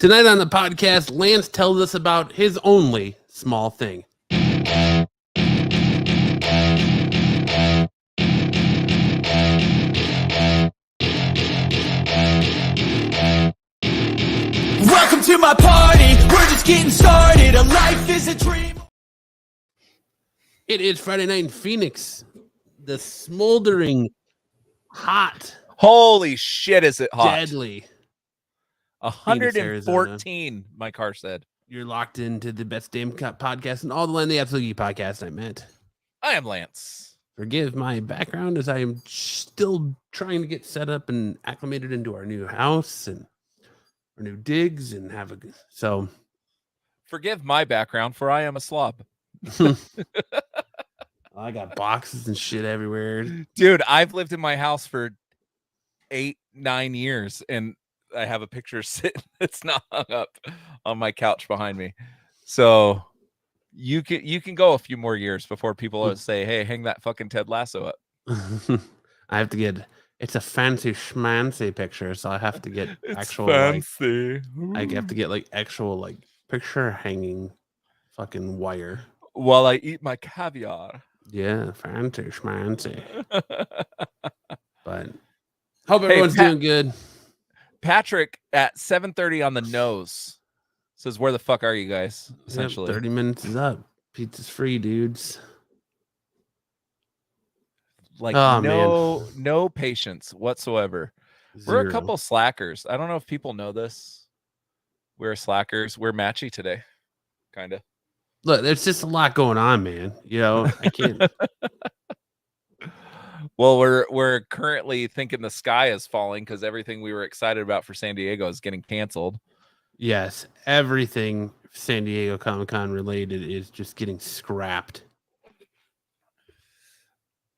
Tonight on the podcast, Lance tells us about his only small thing. Welcome to my party, we're just getting started, a life is a dream. It is Friday night in Phoenix. The smoldering, hot, holy shit, is it hot? deadly. 114, my car said. You're locked into the best damn podcast and all the land, the Absolute Geek Podcast. I'm Matt. I am Lance. Forgive my background as I am still trying to get set up and acclimated into our new house and our new digs and have a good. So forgive my background, for I am a slob. I got boxes and shit everywhere. Dude, I've lived in my house for 8-9 years, and I have a picture sitting that's not hung up on my couch behind me. So you can go a few more years before people say, hey, hang that fucking Ted Lasso up. I have to get it's a fancy schmancy picture, so I have to get actual fancy. I have to get like actual like picture hanging fucking wire while I eat my caviar. Yeah, fancy schmancy. But hope everyone's doing good. Patrick at 7:30 on the nose says, where the fuck are you guys? Essentially, yep, 30 minutes is up. Pizza's free, dudes. Like no patience whatsoever. Zero. We're a couple slackers. I don't know if people know this. We're slackers. We're matchy today, kind of. Look, there's just a lot going on, man. You know, I can't. Well, we're currently thinking the sky is falling because everything we were excited about for San Diego is getting canceled. Yes, everything San Diego Comic-Con related is just getting scrapped.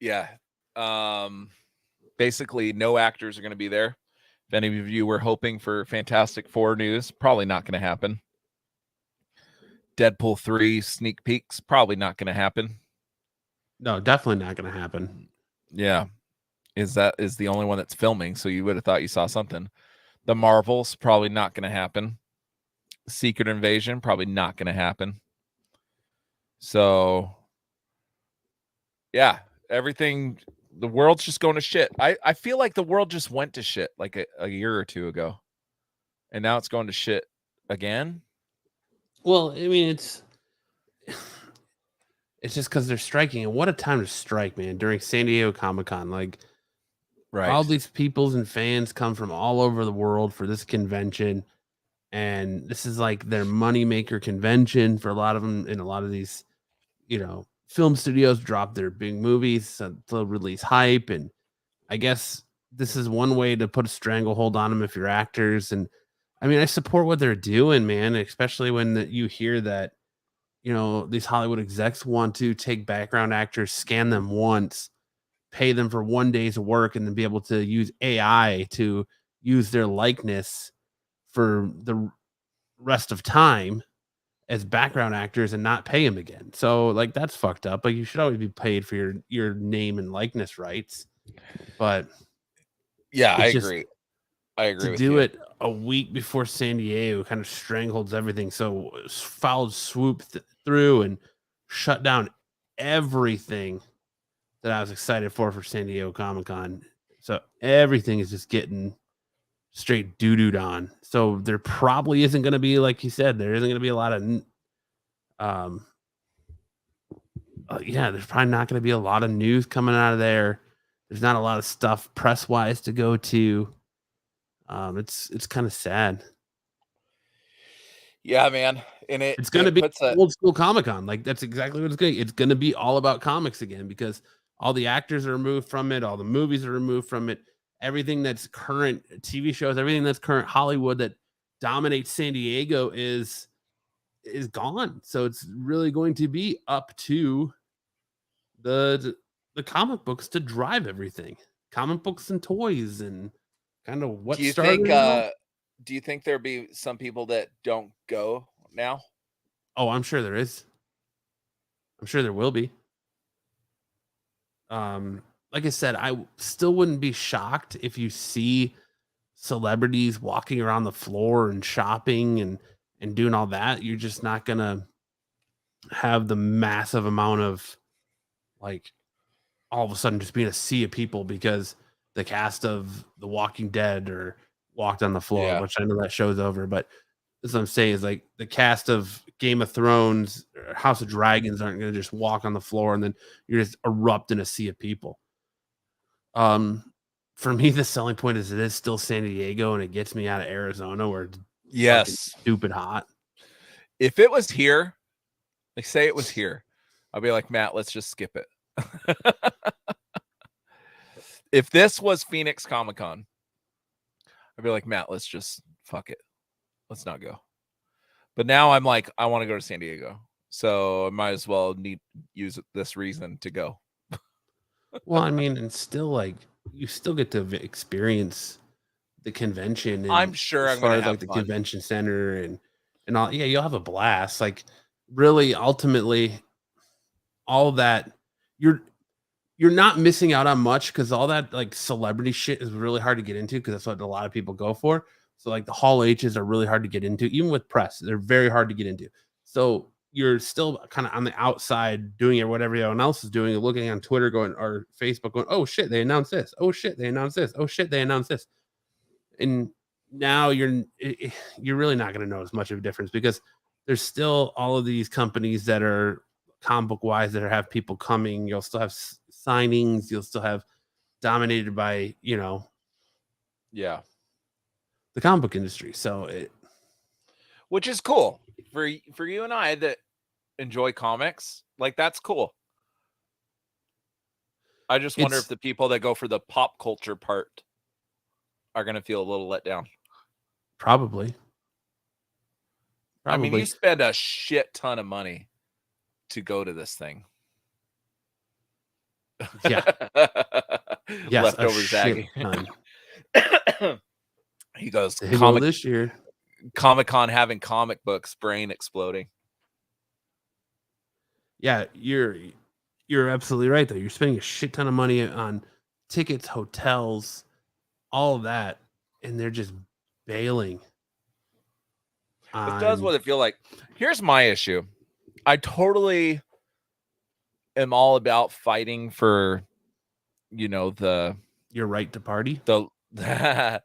Yeah. Basically, no actors are going to be there. If any of you were hoping for Fantastic Four news, probably not going to happen. Deadpool 3 sneak peeks, probably not going to happen. No, definitely not going to happen. Yeah. Is the only one that's filming, so you would have thought you saw something. The Marvels, probably not going to happen. Secret Invasion, probably not going to happen. So, yeah, everything, the world's just going to shit. I feel like the world just went to shit like a year or two ago. And now it's going to shit again. Well, I mean, it's just because they're striking, and what a time to strike, man! During San Diego Comic-Con, like, right, all these peoples and fans come from all over the world for this convention, and this is like their moneymaker convention for a lot of them. And a lot of these, you know, film studios drop their big movies, so they'll release hype, and I guess this is one way to put a stranglehold on them if you're actors. And I mean, I support what they're doing, man, especially when you hear that, you know, these Hollywood execs want to take background actors, scan them once, pay them for 1 day's work, and then be able to use AI to use their likeness for the rest of time as background actors and not pay them again. So, like, that's fucked up. Like, you should always be paid for your name and likeness rights. But yeah, I agree. I agree. To do it a week before San Diego kind of strangleholds everything. So fouled swooped through and shut down everything that I was excited for San Diego Comic-Con. So everything is just getting straight doo-dooed on. So there probably isn't going to be, like you said, there isn't going to be a lot of there's probably not going to be a lot of news coming out of there. There's not a lot of stuff press-wise to go to. It's kind of sad. Yeah, man. And it's going to be old school Comic-Con. Like, that's exactly what it's going to be. It's going to be all about comics again, because all the actors are removed from it. All the movies are removed from it. Everything that's current TV shows, everything that's current Hollywood that dominates San Diego is gone. So it's really going to be up to the comic books to drive everything. Comic books and toys and kind of what do you think there'll be some people that don't go now? Oh, I'm sure there is. I'm sure there will be. Like I said, I still wouldn't be shocked if you see celebrities walking around the floor and shopping and doing all that, you're just not gonna have the massive amount of like all of a sudden just being a sea of people because the cast of The Walking Dead or walked on the floor, Yeah. which I know that show's over, but that's what I'm saying is like the cast of Game of Thrones or House of Dragons aren't going to just walk on the floor and then you're just erupt in a sea of people. For me, the selling point is it is still San Diego and it gets me out of Arizona where it's fucking Yes. stupid hot. If it was here, like say it was here, I'd be like, Matt, let's just skip it. If this was Phoenix Comic-Con, I'd be like, Matt, let's just fuck it. Let's not go. But now I'm like, I want to go to San Diego. So I might as well use this reason to go. Well, I mean, and still like you still get to experience the convention. And I'm sure as I'm far gonna as have like the fun. convention center and all. Yeah, you'll have a blast. Like really, ultimately, all that you're not missing out on much because all that like celebrity shit is really hard to get into because that's what a lot of people go for. So like the Hall H's are really hard to get into, even with press, they're very hard to get into. So you're still kind of on the outside doing it, whatever everyone else is doing, looking on Twitter going or Facebook going, oh shit, they announced this. Oh shit, they announced this. Oh shit, they announced this. And now you're really not going to notice much of a difference because there's still all of these companies that are comic book wise that have people coming. You'll still have signings. You'll still have dominated by Yeah. the comic book industry. So Which is cool for you and I that enjoy comics. Like that's cool. I just wonder if the people that go for the pop culture part are going to feel a little let down. Probably. I mean, you spend a shit ton of money to go to this thing. Yeah. Yes, Leftover Zaggy. He goes, this year. Comic-Con having comic books, brain exploding. Yeah, you're absolutely right though. You're spending a shit ton of money on tickets, hotels, all of that, and they're just bailing. It does what it feel like. Here's my issue. I totally am all about fighting for, your right to party. The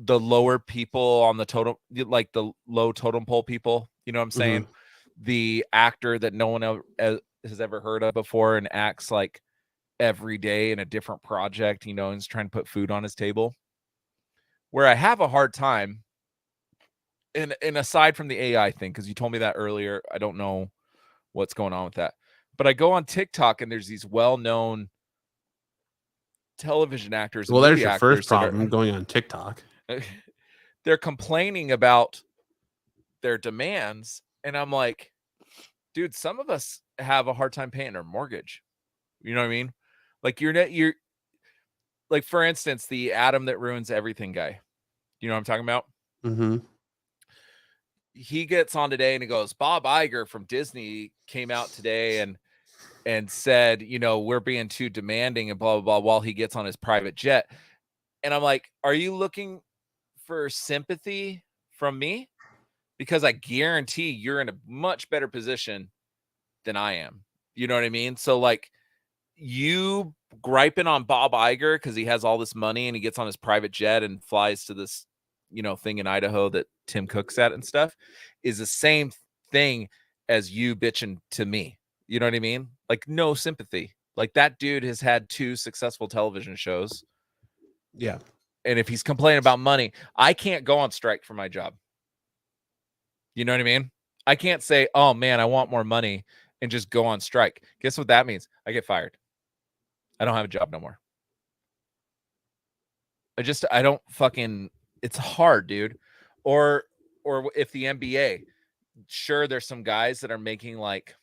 lower people on the totem, like the low totem pole people. You know what I'm saying? Mm-hmm. The actor that no one has ever heard of before and acts like every day in a different project, and is trying to put food on his table. Where I have a hard time, and aside from the AI thing, because you told me that earlier, I don't know what's going on with that. But I go on TikTok and there's these well-known television actors. Well, there's your first problem going on TikTok. They're complaining about their demands. And I'm like, dude, some of us have a hard time paying our mortgage. You know what I mean? Like you're like, for instance, the Adam that ruins everything guy. You know what I'm talking about? Mm-hmm. He gets on today and he goes, Bob Iger from Disney came out today and said, we're being too demanding and blah, blah, blah, while he gets on his private jet. And I'm like, are you looking for sympathy from me? Because I guarantee you're in a much better position than I am. You know what I mean? So like you griping on Bob Iger because he has all this money and he gets on his private jet and flies to this, thing in Idaho that Tim Cook's at and stuff is the same thing as you bitching to me. You know what I mean? Like no sympathy. Like that dude has had 2 successful television shows. Yeah. And if he's complaining about money, I can't go on strike for my job. You know what I mean? I can't say, oh man, I want more money and just go on strike. Guess what that means? I get fired. I don't have a job no more. I don't fucking, it's hard, dude. Or if the NBA, sure, there's some guys that are making like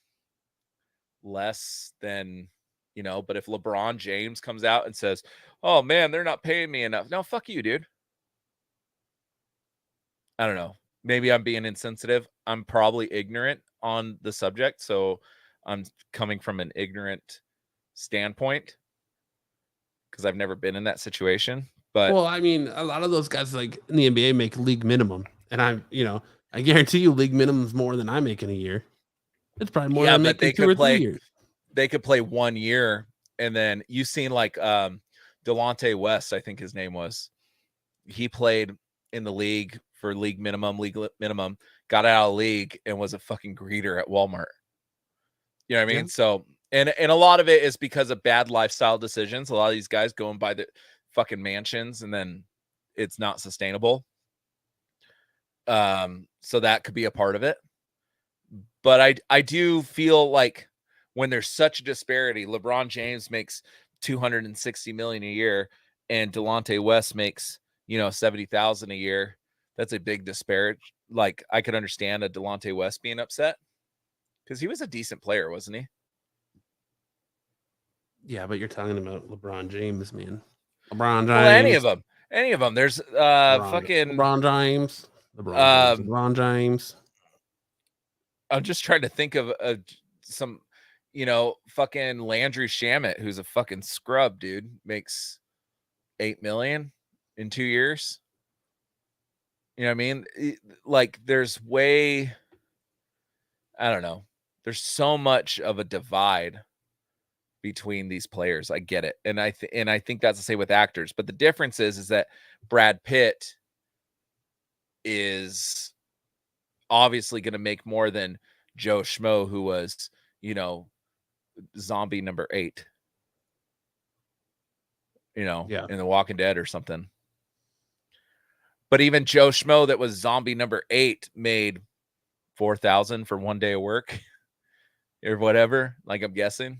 less than, but if LeBron James comes out and says, oh man, they're not paying me enough. No, fuck you, dude. I don't know. Maybe I'm being insensitive. I'm probably ignorant on the subject. So I'm coming from an ignorant standpoint because I've never been in that situation. But Well, I mean, a lot of those guys like in the NBA make league minimum, and I guarantee you, league minimum's more than I make in a year. It's probably more than yeah, I but make in they 2 could or 3 play. years. They could play 1 year, and then you seen like Delonte West, I think his name was. He played in the league for league minimum, got out of league and was a fucking greeter at Walmart. You know what I mean? Yeah. So, and a lot of it is because of bad lifestyle decisions. A lot of these guys go and buy the fucking mansions, and then it's not sustainable. So that could be a part of it. But I do feel like when there's such a disparity, LeBron James makes $260 million a year, and Delonte West makes 70,000 a year. That's a big disparity. Like, I could understand a Delonte West being upset because he was a decent player, wasn't he? Yeah, but you're talking about LeBron James, man. LeBron James. Well, any of them. There's LeBron James. LeBron James. I'm just trying to think of some, fucking Landry Shamet, who's a fucking scrub, dude, makes $8 million in 2 years. You know what I mean? Like, there's I don't know. There's so much of a divide between these players. I get it. And I think that's the same with actors. But the difference is that Brad Pitt is obviously going to make more than Joe Schmo, who was, zombie number 8, Yeah. in The Walking Dead or something. But even Joe Schmo that was zombie number 8 made $4,000 for 1 day of work or whatever. Like, I'm guessing.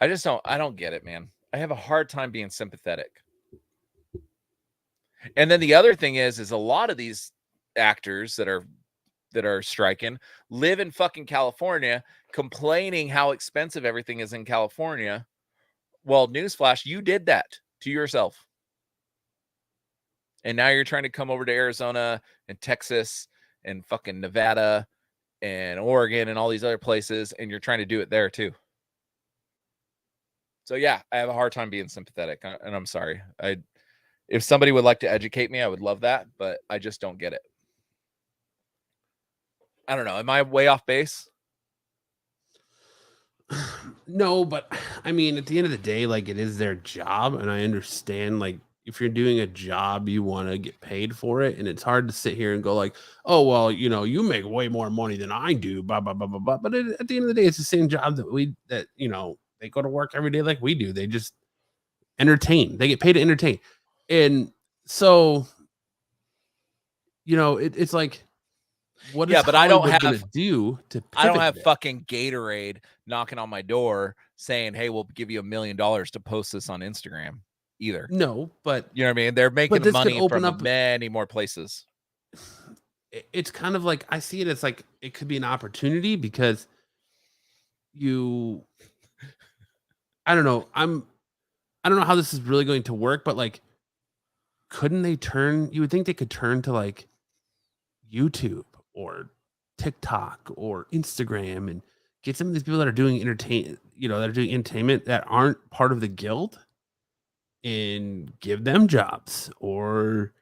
I don't get it, man. I have a hard time being sympathetic. And then the other thing is a lot of these actors that are striking live in fucking California, complaining how expensive everything is in California. Well, newsflash, you did that to yourself. And now you're trying to come over to Arizona and Texas and fucking Nevada and Oregon and all these other places, and you're trying to do it there too. So yeah, I have a hard time being sympathetic, and I'm sorry. If somebody would like to educate me, I would love that, but I just don't get it. I don't know. Am I way off base? No, but I mean, at the end of the day, like, it is their job, and I understand, like, if you're doing a job, you want to get paid for it, and it's hard to sit here and go like, oh, well, you make way more money than I do, blah blah blah blah blah. But at the end of the day, it's the same job that they go to work every day like we do. They just entertain. They get paid to entertain, and so it's like, what is but I don't Hollywood have gonna do to I don't pivot have this? fucking Gatorade knocking on my door saying, "Hey, we'll give you $1 million to post this on Instagram." Either. No, but You know what I mean? They're making this could money open from up many more places. it's kind of like, I see it as like it could be an opportunity because I don't know. I don't know how this is really going to work, but like, you would think they could turn to like YouTube or TikTok or Instagram and get some of these people that are doing entertainment that aren't part of the guild and give them jobs, or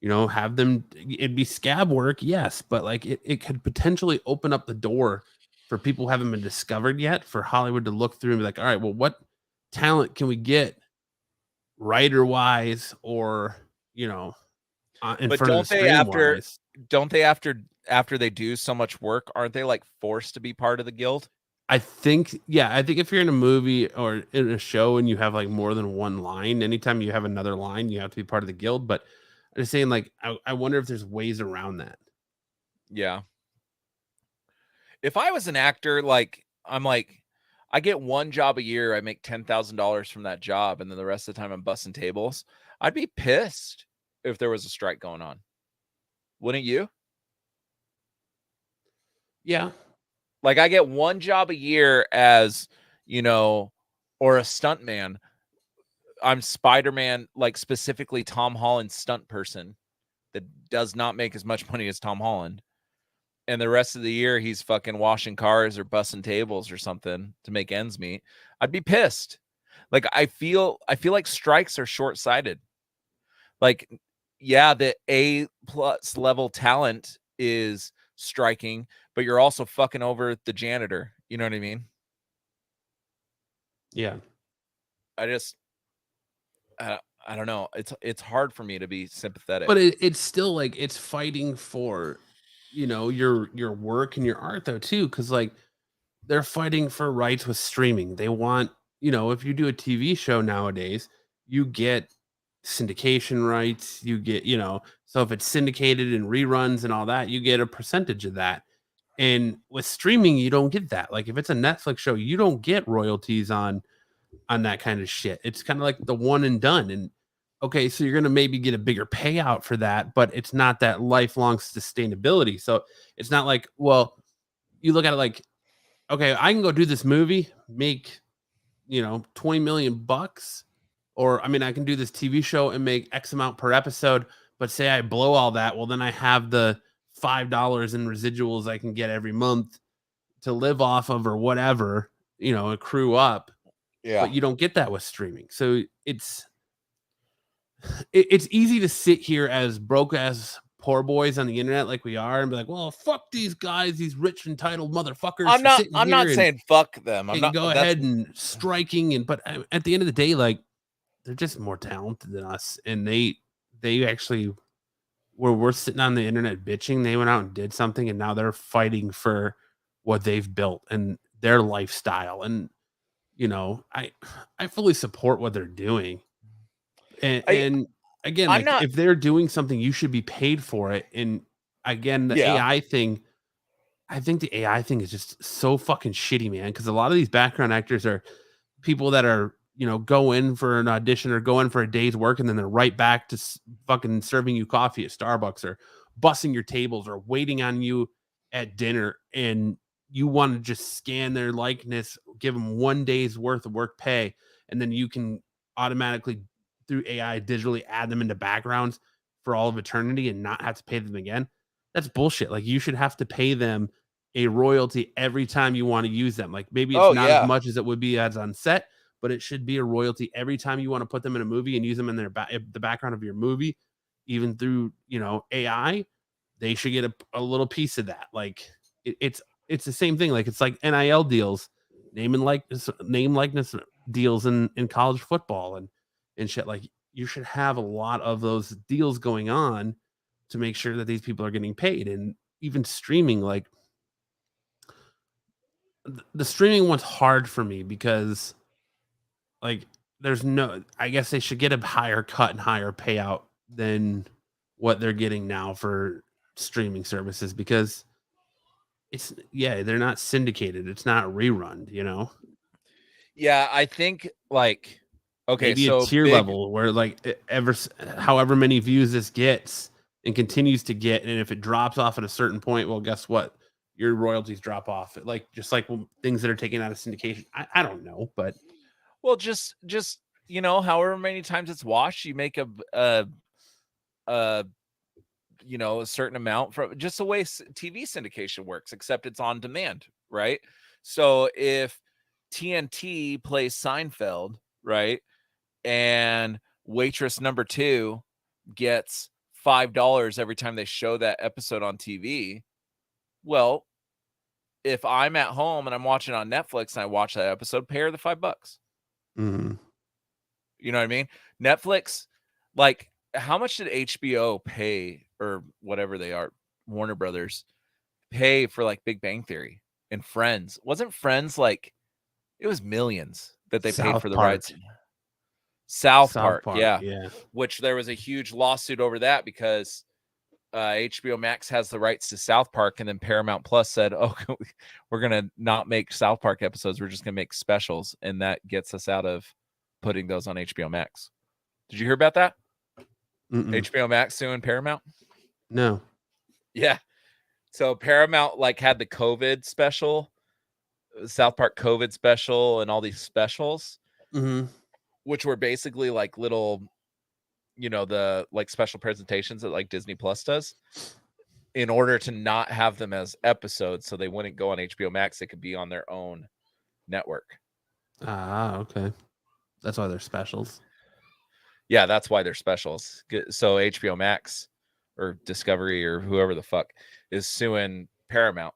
have them. It'd be scab work, yes, but like it could potentially open up the door for people who haven't been discovered yet, for Hollywood to look through and be like, all right, well, what talent can we get writer wise, or in But front of the screen wise? don't they after they do so much work, aren't they like forced to be part of the guild? I think if you're in a movie or in a show and you have like more than one line, anytime you have another line, you have to be part of the guild. But I'm just saying, like, I wonder if there's ways around that. Yeah. If I was an actor, I get one job a year, I make $10,000 from that job, and then the rest of the time I'm bussing tables, I'd be pissed if there was a strike going on. Wouldn't you? Yeah. Like, I get one job a year as, or a stuntman. I'm Spider-Man, like specifically Tom Holland's stunt person that does not make as much money as Tom Holland. And the rest of the year, he's fucking washing cars or bussing tables or something to make ends meet. I'd be pissed. Like I feel like strikes are short-sighted. Like, yeah, the A+ level talent is striking, but you're also fucking over the janitor. You know what I mean? Yeah. I just I don't know. It's hard for me to be sympathetic. But it's still like it's fighting for, your work and your art though too, because like they're fighting for rights with streaming. They want, if you do a TV show nowadays, you get syndication rights, you get, so if it's syndicated and reruns and all that, you get a percentage of that. And with streaming, you don't get that. Like if it's a Netflix show, you don't get royalties on that kind of shit. It's kind of like the one and done. And okay, so you're going to maybe get a bigger payout for that, but it's not that lifelong sustainability. So it's not like, well, you look at it like, okay, I can go do this movie, make, 20 million bucks, or I mean, I can do this TV show and make X amount per episode, but say I blow all that, well, then I have the $5 in residuals I can get every month to live off of or whatever, accrue up. Yeah. But you don't get that with streaming. So it's easy to sit here as broke ass poor boys on the internet like we are and be like, well, fuck these guys, these rich entitled motherfuckers. I'm not saying fuck them. I'm not go ahead and striking but at the end of the day, like they're just more talented than us, and they actually, where we're sitting on the internet bitching, they went out and did something, and now they're fighting for what they've built and their lifestyle. And I fully support what they're doing. And again, like if they're doing something, you should be paid for it. And again, the AI thing, I think the AI thing is just so fucking shitty, man. Because a lot of these background actors are people that are, go in for an audition or go in for a day's work, and then they're right back to fucking serving you coffee at Starbucks or bussing your tables or waiting on you at dinner. And you want to just scan their likeness, give them 1 day's worth of work pay, and then you can automatically through AI digitally add them into backgrounds for all of eternity and not have to pay them again. That's bullshit. Like you should have to pay them a royalty every time you want to use them. Like maybe it's not as much as it would be as on set, but it should be a royalty every time you want to put them in a movie and use them in the background of your movie, even through, AI. They should get a little piece of that. Like it's the same thing. Like it's like NIL deals, name likeness deals in college football and shit. Like you should have a lot of those deals going on to make sure that these people are getting paid. And even streaming, like the streaming one's hard for me because like I guess they should get a higher cut and higher payout than what they're getting now for streaming services, because they're not syndicated. It's not rerun, Yeah, I think like okay, maybe so a tier level where like however many views this gets and continues to get, and if it drops off at a certain point, well, guess what? Your royalties drop off. Like just like things that are taken out of syndication. I don't know, but well, just however many times it's watched, you make a certain amount from just the way TV syndication works, except it's on demand, right? So if TNT plays Seinfeld, right, and waitress number 2 gets $5 every time they show that episode on TV, well, if I'm at home and I'm watching on Netflix and I watch that episode, pay her the $5. Mm-hmm. You know what I mean? Netflix, like, how much did HBO pay, or whatever they are, Warner Brothers, pay for like Big Bang Theory and Friends? Wasn't Friends like, it was millions that they paid for the rights? South Park, yeah. Which there was a huge lawsuit over that because HBO Max has the rights to South Park, and then Paramount Plus said, oh, we're going to not make South Park episodes. We're just going to make specials. And that gets us out of putting those on HBO Max. Did you hear about that? Mm-mm. HBO Max suing Paramount? No. Yeah. So Paramount like had the COVID special, South Park COVID special, and all these specials, which were basically like little, the like special presentations that like Disney Plus does, in order to not have them as episodes, so they wouldn't go on HBO Max. They could be on their own network. Ah, okay. That's why they're specials. Yeah, that's why they're specials. So HBO Max or Discovery or whoever the fuck is suing Paramount.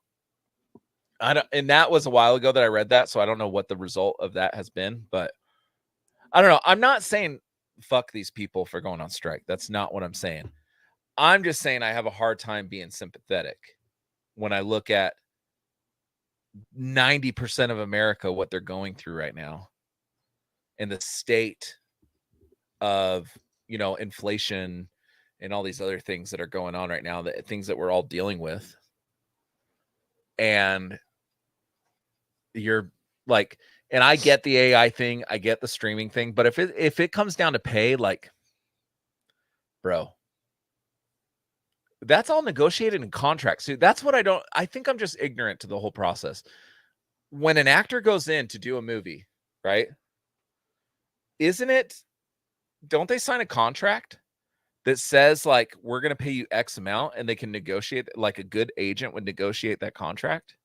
And that was a while ago that I read that, so I don't know what the result of that has been, but I don't know. I'm not saying fuck these people for going on strike. That's not what I'm saying. I'm just saying I have a hard time being sympathetic when I look at 90% of America, what they're going through right now, and the state of, inflation and all these other things that are going on right now, that things that we're all dealing with. And you're like, and I get the AI thing, I get the streaming thing, but if it comes down to pay, like, bro, that's all negotiated in contracts. So that's what I think I'm just ignorant to the whole process. When an actor goes in to do a movie, right? Don't they sign a contract that says, like, we're going to pay you X amount, and they can negotiate, like a good agent would negotiate that contract?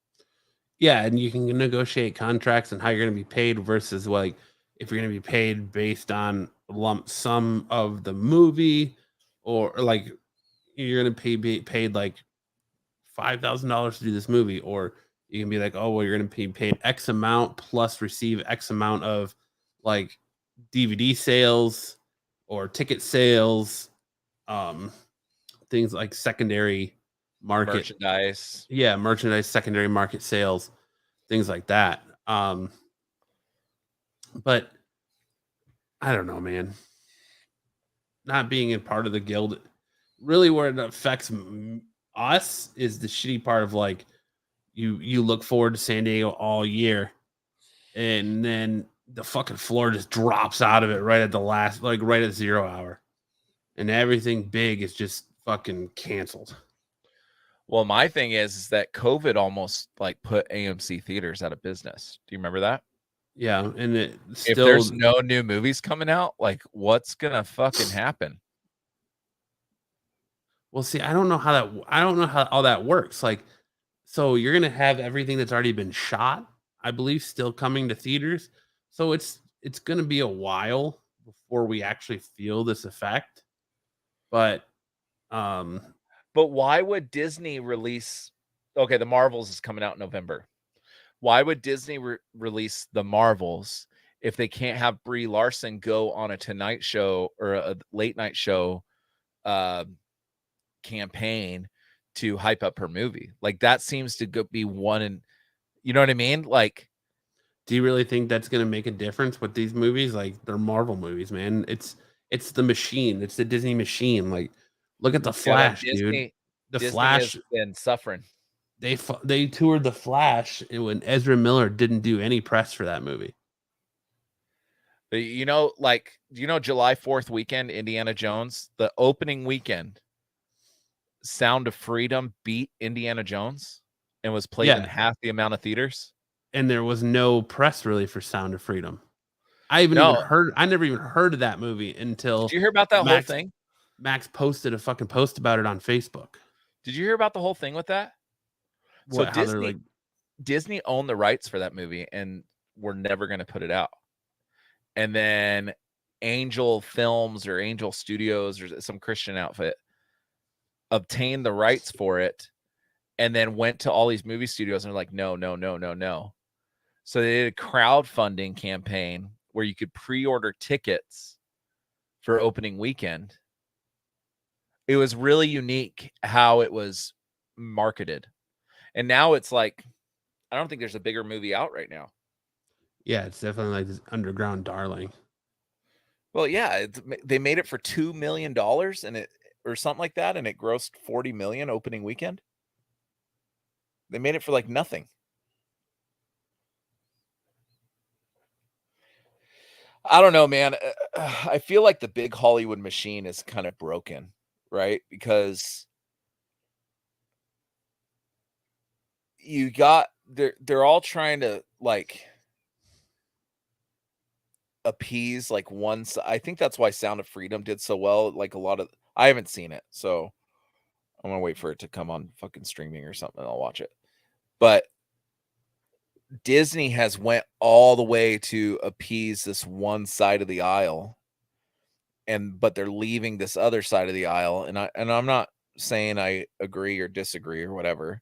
Yeah, and you can negotiate contracts and how you're going to be paid versus like if you're going to be paid based on lump sum of the movie, or like you're going to be paid like $5,000 to do this movie, or you can be like, oh well, you're going to be paid X amount plus receive X amount of like DVD sales or ticket sales, things like secondary market Merchandise. Yeah, merchandise, secondary market sales, things like that. But I don't know, man. Not being a part of the guild, really, where it affects us is the shitty part of like you look forward to San Diego all year, and then the fucking floor just drops out of it right at the last, like right at 0 hour, and everything big is just fucking canceled. Well, my thing is that COVID almost like put AMC theaters out of business. Do you remember that? Yeah, and If there's no new movies coming out, like, what's gonna fucking happen? Well, see, I don't know how all that works. Like, so you're gonna have everything that's already been shot, I believe, still coming to theaters. So it's gonna be a while before we actually feel this effect. But But why would Disney release? Okay, the Marvels is coming out in November. Why would Disney release the Marvels if they can't have Brie Larson go on a Tonight Show or a late night show campaign to hype up her movie? Like, that seems to be one, and you know what I mean? Like, do you really think that's gonna make a difference with these movies? Like, they're Marvel movies, man. It's the machine. It's the Disney machine. Like, look at the Flash, dude. The Disney Flash has been suffering. They toured the Flash when Ezra Miller didn't do any press for that movie. But July 4th weekend, Indiana Jones, the opening weekend, Sound of Freedom beat Indiana Jones and was played in half the amount of theaters. And there was no press really for Sound of Freedom. I never even heard of that movie until. Did you hear about that whole thing? Max posted a fucking post about it on Facebook. Did you hear about the whole thing with that? What, so Disney owned the rights for that movie and we're never going to put it out. And then Angel Films or Angel Studios or some Christian outfit obtained the rights for it and then went to all these movie studios and they're like, no. So they did a crowdfunding campaign where you could pre-order tickets for opening weekend. It was really unique how it was marketed. And now it's like, I don't think there's a bigger movie out right now. Yeah, it's definitely like this underground darling. Well, yeah, they made it for $2 million or something like that, and it grossed $40 million opening weekend. They made it for like nothing. I don't know, man. I feel like the big Hollywood machine is kind of broken, right? Because they're all trying to like appease like one side. I think that's why Sound of Freedom did so well. Like I haven't seen it, so I'm gonna wait for it to come on fucking streaming or something. I'll watch it. But Disney has went all the way to appease this one side of the aisle, but they're leaving this other side of the aisle. And I'm not saying I agree or disagree or whatever,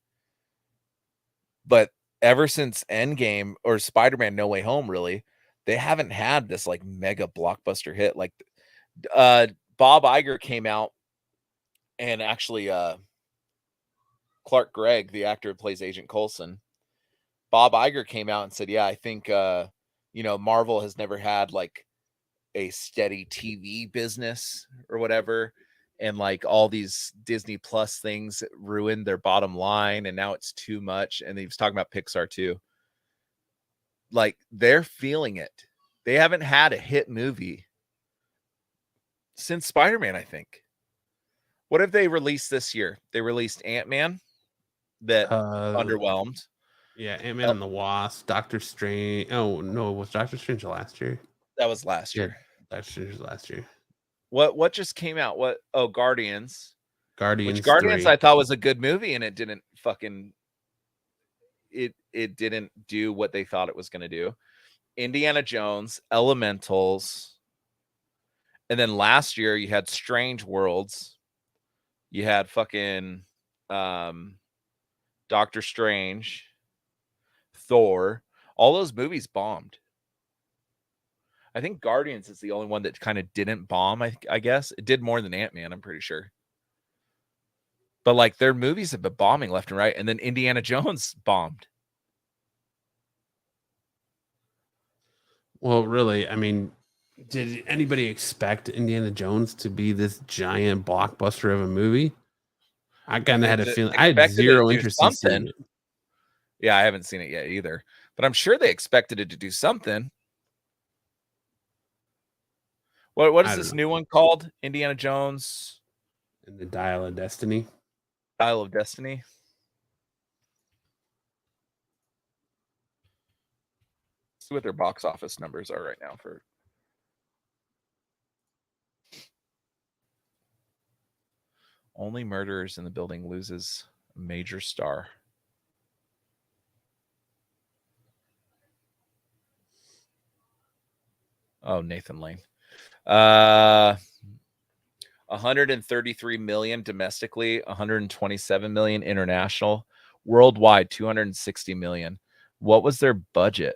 but ever since Endgame or Spider-Man No Way Home, really, they haven't had this like mega blockbuster hit. Like Bob Iger came out and actually Clark Gregg, the actor who plays Agent Coulson, Bob Iger came out and said, yeah, I think Marvel has never had like a steady TV business or whatever, and like all these Disney Plus things ruined their bottom line, and now it's too much. And he was talking about Pixar too. Like they're feeling it. They haven't had a hit movie since Spider-Man, I think. What have they released this year? They released Ant-Man that underwhelmed. Yeah, Ant-Man and the Wasp, Doctor Strange. Oh no, was Doctor Strange last year? That was last year. Doctor Strange was last year. What just came out? What? Oh, Guardians. Guardians 3. I thought was a good movie, and it didn't fucking it didn't do what they thought it was going to do. Indiana Jones, Elementals, and then last year you had Strange Worlds. You had fucking Doctor Strange, Thor. All those movies bombed. I think Guardians is the only one that kind of didn't bomb. I guess it did more than Ant-Man, I'm pretty sure. But like their movies have been bombing left and right, and then Indiana Jones bombed. Well, really, I mean, did anybody expect Indiana Jones to be this giant blockbuster of a movie? I kind of had a feeling. I had zero interest in seeing it. Yeah, I haven't seen it yet either, but I'm sure they expected it to do something. What is this new one called? Indiana Jones and the Dial of Destiny. Dial of Destiny. Let's see what their box office numbers are right now for. Only Murderers in the Building loses a major star. Oh, Nathan Lane. 133 million domestically, 127 million international, worldwide 260 million. What was their budget?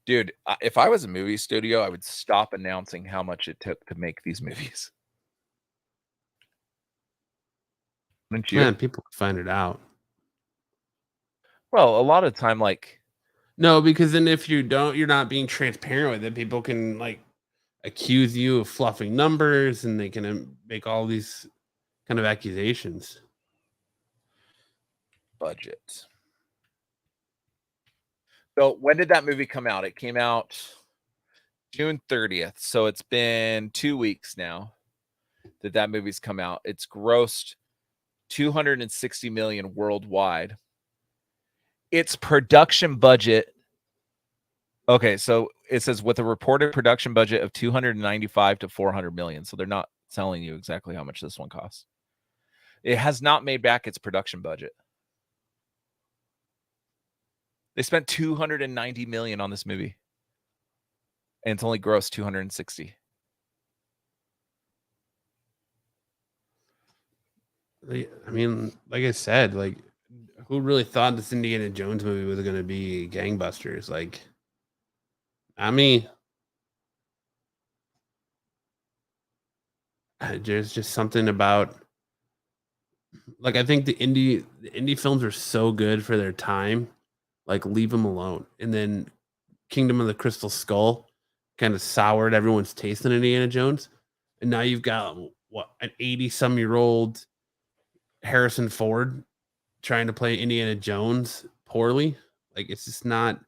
Dude, if I was a movie studio, I would stop announcing how much it took to make these movies. Wouldn't you? Man, people can find it out. Well, a lot of time, like, no, because then if you don't, you're not being transparent with it. People can like accuse you of fluffing numbers, and they can make all these kind of accusations. Budget. So when did that movie come out? It came out June 30th. So it's been 2 weeks now that movie's come out. It's grossed 260 million worldwide. Its production budget. Okay, so it says with a reported production budget of 295 to 400 million. So they're not telling you exactly how much this one costs. It has not made back its production budget. They spent 290 million on this movie, and it's only grossed 260. I mean, like I said, like who really thought this Indiana Jones movie was going to be gangbusters? Like, I mean, there's just something about, like, I think the indie films are so good for their time. Like, leave them alone. And then Kingdom of the Crystal Skull kind of soured everyone's taste in Indiana Jones. And now you've got what, an 80-some-year-old Harrison Ford trying to play Indiana Jones poorly. Like, it's just not.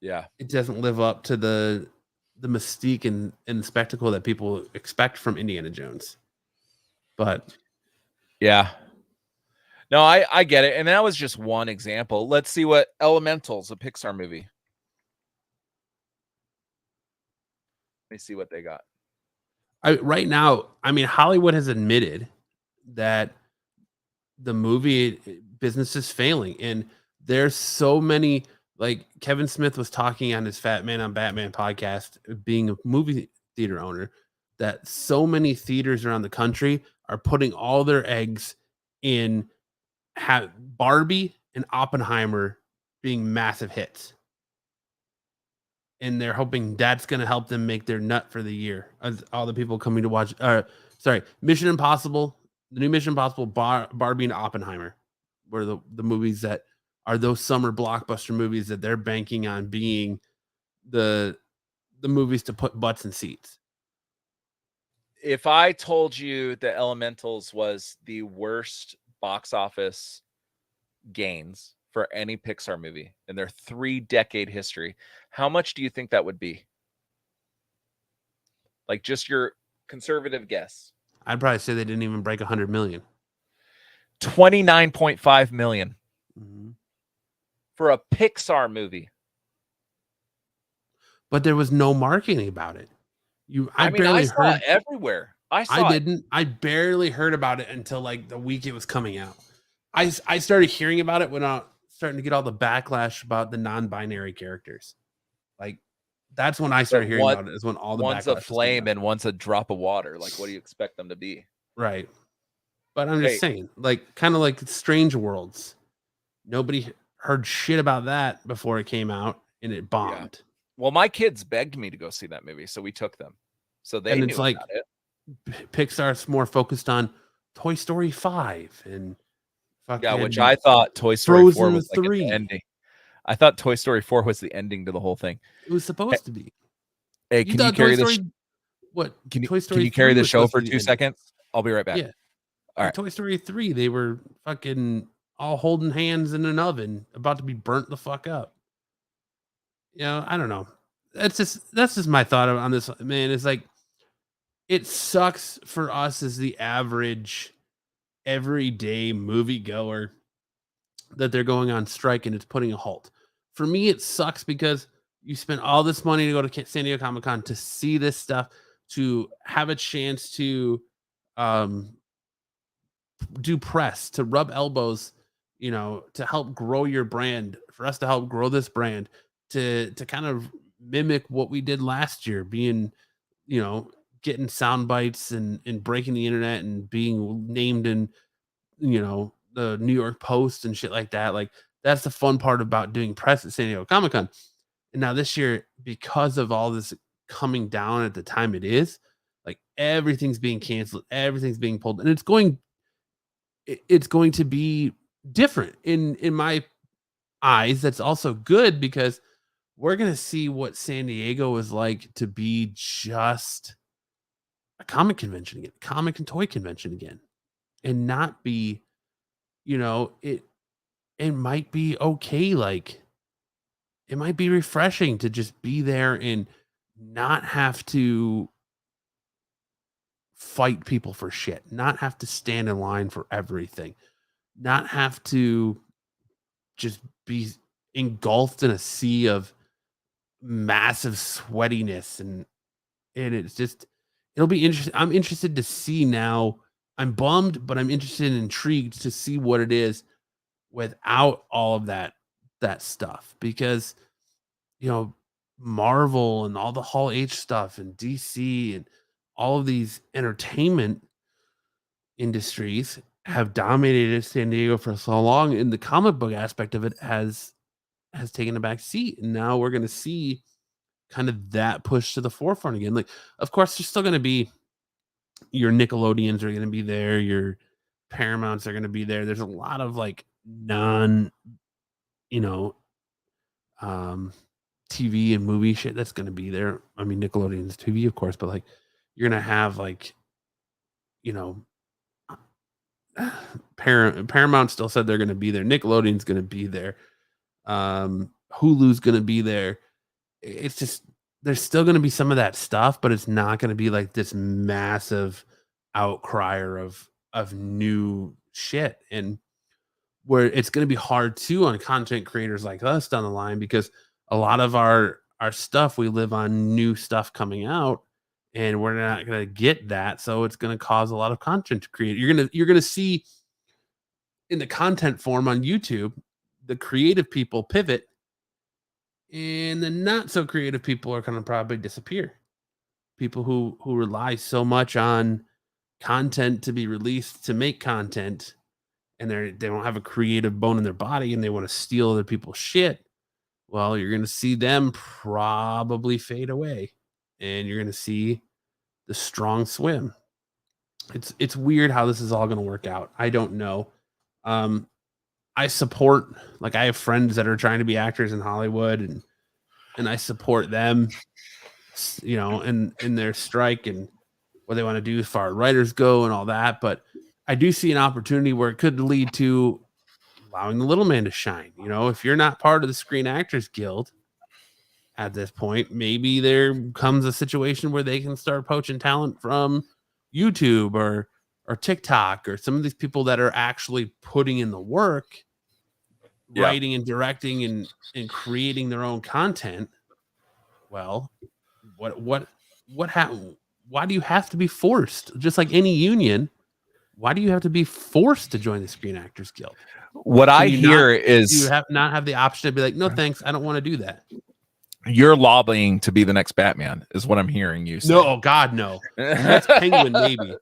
Yeah, it doesn't live up to the mystique and the spectacle that people expect from Indiana Jones. But yeah. No, I get it. And that was just one example. Let's see what Elementals, a Pixar movie. Let me see what they got. right now, I mean, Hollywood has admitted that the movie business is failing, and there's so many, like Kevin Smith was talking on his Fat Man on Batman podcast, being a movie theater owner, that so many theaters around the country are putting all their eggs in Barbie and Oppenheimer being massive hits. And they're hoping that's going to help them make their nut for the year. As all the people coming to watch, Mission Impossible, the new Mission Impossible, Barbie and Oppenheimer were the movies that are those summer blockbuster movies that they're banking on being the movies to put butts in seats. If I told you that Elementals was the worst box office gains for any Pixar movie in their 3-decade history, how much do you think that would be? Like, just your conservative guess. I'd probably say they didn't even break 100 million. 29.5 million Mm-hmm. for a Pixar movie. But there was no marketing about it. I barely saw heard it everywhere. I didn't. I barely heard about it until like the week it was coming out. I started hearing about it when I starting to get all the backlash about the non-binary characters. Like that's when I started hearing about it. Is when all the one's a flame and one's a drop of water. Like, what do you expect them to be? Right. But I'm just saying, like, kind of like Strange Worlds. Nobody heard shit about that before it came out, and it bombed. Yeah. Well, my kids begged me to go see that movie, so we took them. So they knew like, about it. Pixar's more focused on Toy Story 5 and which I thought Toy Story 4 was like 3. the ending. I thought Toy Story 4 was the ending to the whole thing. It was supposed to be. Hey, can you carry this? What? Can you carry the show for 2 seconds? I'll be right back. Yeah. All right. Toy Story 3, they were fucking all holding hands in an oven, about to be burnt the fuck up. I don't know. That's just my thought on this, man. It's like, it sucks for us as the average everyday moviegoer that they're going on strike and it's putting a halt. For me, it sucks because you spent all this money to go to San Diego Comic-Con to see this stuff, to have a chance to do press, to rub elbows, to help grow your brand, for us to help grow this brand, to kind of mimic what we did last year, being, getting sound bites and breaking the internet and being named in, the New York Post and shit like that. Like, that's the fun part about doing press at San Diego Comic-Con. And now this year, because of all this coming down at the time it is, like, everything's being canceled, everything's being pulled, and it's going to be different in my eyes. That's also good because we're going to see what San Diego is like to be just a comic convention again, comic and toy convention again, and not be, it might be okay. Like, it might be refreshing to just be there and not have to fight people for shit, not have to stand in line for everything, not have to just be engulfed in a sea of massive sweatiness. And it's just, it'll be interesting. I'm interested to see now. I'm bummed, but I'm interested and intrigued to see what it is without all of that stuff, because Marvel and all the Hall H stuff and DC and all of these entertainment industries have dominated San Diego for so long, and the comic book aspect of it has taken a back seat. And now we're going to see kind of that push to the forefront again. Like, of course, there's still going to be your Nickelodeons are going to be there, your Paramounts are going to be there. There's a lot of like non, TV and movie shit that's going to be there. I mean, Nickelodeon's TV, of course, but like, you're going to have like, Paramount still said they're going to be there. Nickelodeon's going to be there. Hulu's going to be there. It's just, there's still going to be some of that stuff, but it's not going to be like this massive outcrier of new shit. And where it's going to be hard too on content creators like us down the line, because a lot of our stuff, we live on new stuff coming out, and we're not going to get that. So it's going to cause a lot of content to create. You're going to see in the content form on YouTube, the creative people pivot, and the not so creative people are going to probably disappear. People who rely so much on content to be released to make content, and they don't have a creative bone in their body, and they want to steal other people's shit. Well, you're going to see them probably fade away, and you're going to see the strong swim. It's weird how this is all going to work out. I don't know. I support, like, I have friends that are trying to be actors in Hollywood, and I support them, you know, in their strike and what they want to do as far as writers go and all that. But I do see an opportunity where it could lead to allowing the little man to shine. You know, if you're not part of the Screen Actors Guild at this point, maybe there comes a situation where they can start poaching talent from YouTube or TikTok or some of these people that are actually putting in the work, writing and directing and creating their own content. Well, what happened? Why do you have to be forced? Just like any union, why do you have to be forced to join the Screen Actors Guild? What I hear is you not have the option to be like, no, thanks, I don't want to do that. You're lobbying to be the next Batman, is what I'm hearing you say. No, God, no. The next Penguin, maybe.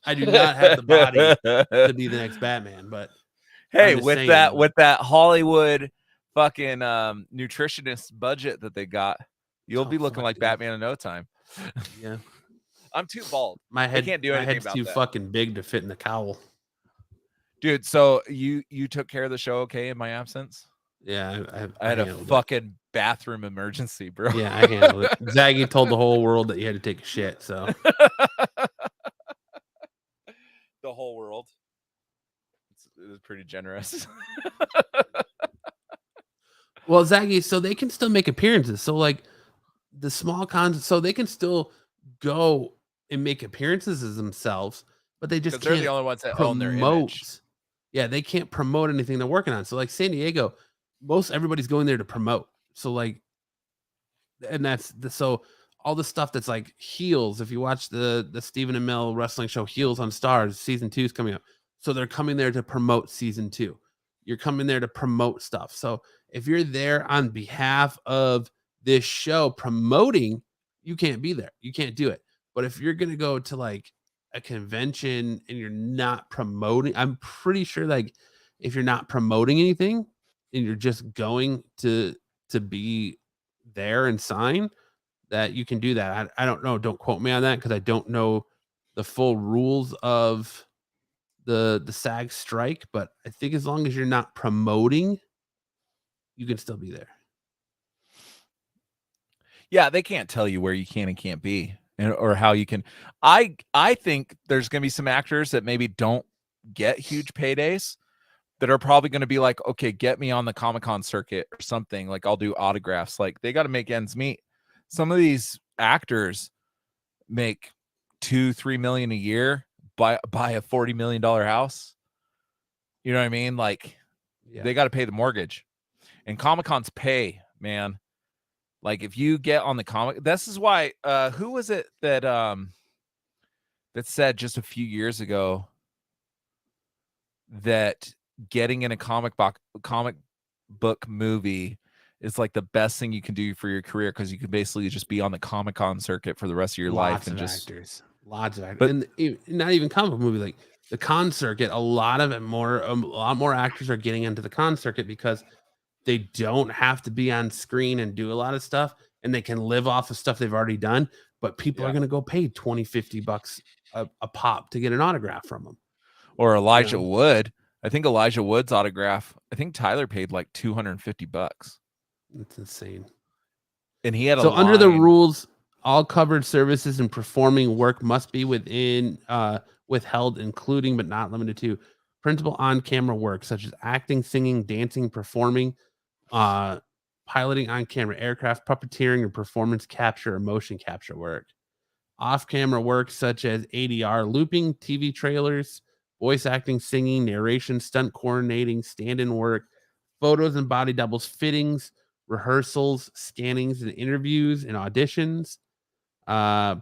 I do not have the body to be the next Batman, but hey, with that Hollywood fucking nutritionist budget that they got, you'll be looking like Batman in no time. Yeah. I'm too bald. My head can't do anything about too that. Fucking big to fit in the cowl. Dude, so you took care of the show okay in my absence? Yeah, I had a fucking bathroom emergency, bro. Yeah, I handled it. Zaggy told the whole world that you had to take a shit, so. The whole world. It was pretty generous. Well, Zaggy, so they can still make appearances. So, like, the small cons, so they can still go and make appearances as themselves, but they just can't. They're the only ones that own their image. Yeah, they can't promote anything they're working on. So, like San Diego, everybody's going there to promote. So, like, and so all the stuff that's like Heels. If you watch the Stephen Amell wrestling show Heels on Stars, season 2 is coming up. So they're coming there to promote season 2. You're coming there to promote stuff. So if you're there on behalf of this show promoting, you can't be there. You can't do it. But if you're going to go to like a convention and you're not promoting, I'm pretty sure like if you're not promoting anything and you're just going to be there and sign, that you can do that. I don't know. Don't quote me on that because I don't know the full rules of the SAG strike, but I think as long as you're not promoting, you can still be there. Yeah, they can't tell you where you can and can't be or how you can. I think there's going to be some actors that maybe don't get huge paydays that are probably going to be like, okay, get me on the Comic-Con circuit or something. Like I'll do autographs. Like they got to make ends meet. Some of these actors make $2-3 million a year, buy a $40 million house. You know what I mean? Like they got to pay the mortgage, and Comic-Cons pay, man. Like if you get on the comic, this is why. Who was it that said just a few years ago that getting in a comic book movie is like the best thing you can do for your career because you can basically just be on the Comic-Con circuit for the rest of your life and just lots of actors, and not even comic book movie, like the con circuit. A lot more actors are getting into the con circuit because they don't have to be on screen and do a lot of stuff, and they can live off of stuff they've already done. But people are going to go pay $20-$50 a pop to get an autograph from them. Or Elijah Wood. I think Elijah Wood's autograph. I think Tyler paid like $250. That's insane. And he had under the rules, all covered services and performing work must be withheld, including but not limited to principal on-camera work such as acting, singing, dancing, performing, piloting on-camera aircraft, puppeteering, or performance capture or motion capture work. Off-camera work such as ADR, looping, TV trailers, voice acting, singing, narration, stunt coordinating, stand-in work, photos and body doubles, fittings, rehearsals, scannings, and interviews and auditions.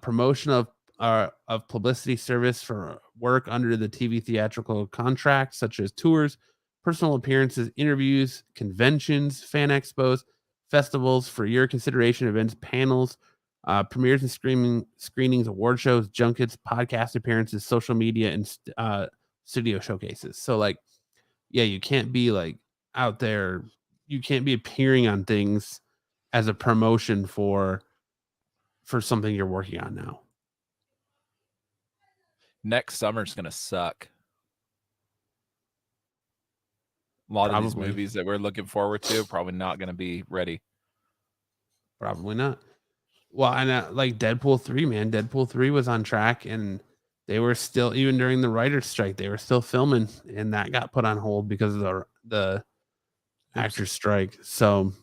promotion of publicity service for work under the TV theatrical contract, such as tours, personal appearances, interviews, conventions, fan expos, festivals for your consideration, events, panels, premieres and screenings, award shows, junkets, podcast appearances, social media, and studio showcases. So, like, yeah, you can't be like out there. You can't be appearing on things as a promotion for something you're working on now. Next summer's gonna suck. A lot of these movies that we're looking forward to probably not going to be ready. Probably not. Well, and like Deadpool 3, man. Deadpool 3 was on track, and they were still, even during the writer's strike, they were still filming, and that got put on hold because of the actor's strike. So,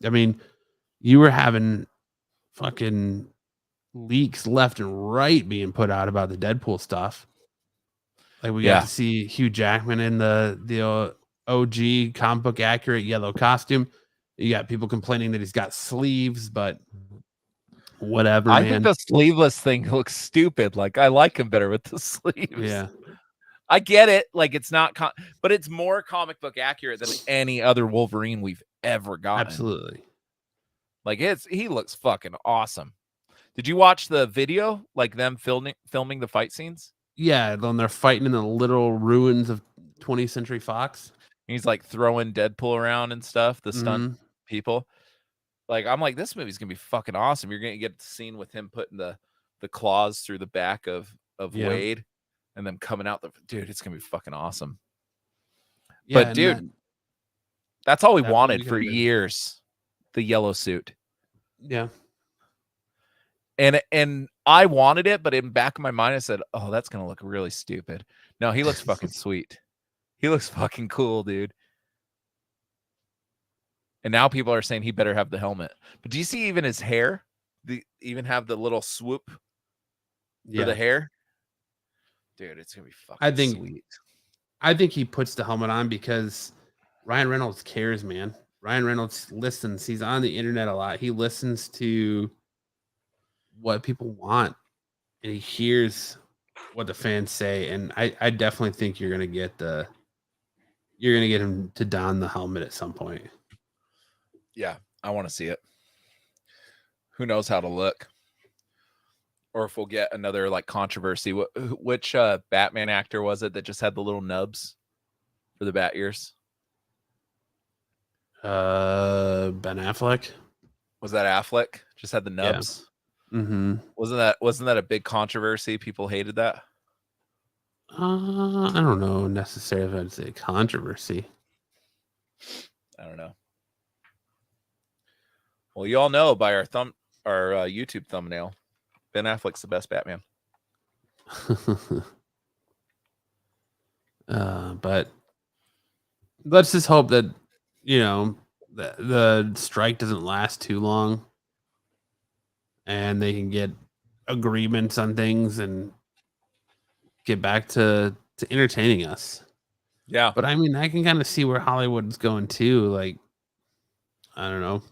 I mean, you were having fucking leaks left and right being put out about the Deadpool stuff. Like, we got to see Hugh Jackman in the OG comic book accurate yellow costume. You got people complaining that he's got sleeves, but whatever. I think the sleeveless thing looks stupid. Like, I like him better with the sleeves. Yeah, I get it. Like, it's not, but it's more comic book accurate than any other Wolverine we've ever gotten. Absolutely. Like, he looks fucking awesome. Did you watch the video? Like them filming the fight scenes? Yeah, when they're fighting in the literal ruins of 20th Century Fox. He's like throwing Deadpool around and stuff, the stunt people. Like, I'm like, this movie's gonna be fucking awesome. You're gonna get the scene with him putting the claws through the back of Wade and then coming out dude, it's gonna be fucking awesome. Yeah, but dude, that's all we wanted for years. The yellow suit. Yeah. And I wanted it, but in the back of my mind I said, oh, that's gonna look really stupid. No, he looks fucking sweet. He looks fucking cool, dude. And now people are saying he better have the helmet. But do you see even his hair? Even have the little swoop for the hair? Dude, it's gonna be fucking sweet. I think he puts the helmet on because Ryan Reynolds cares, man. Ryan Reynolds listens. He's on the internet a lot. He listens to what people want, and he hears what the fans say. And I definitely think you're gonna get him to don the helmet at some point. Yeah, I want to see it. Who knows how to look, or if we'll get another like controversy. Which Batman actor was it that just had the little nubs for the bat ears? Ben Affleck. Was that Affleck? Just had the nubs. Yeah. Mm-hmm. Wasn't that a big controversy? People hated that. I don't know necessarily if I'd say controversy. I don't know. Well, you all know by our YouTube thumbnail, Ben Affleck's the best Batman. But let's just hope that the strike doesn't last too long, and they can get agreements on things and get back to entertaining us. Yeah. But I mean, I can kind of see where Hollywood is going too. Like, I don't know.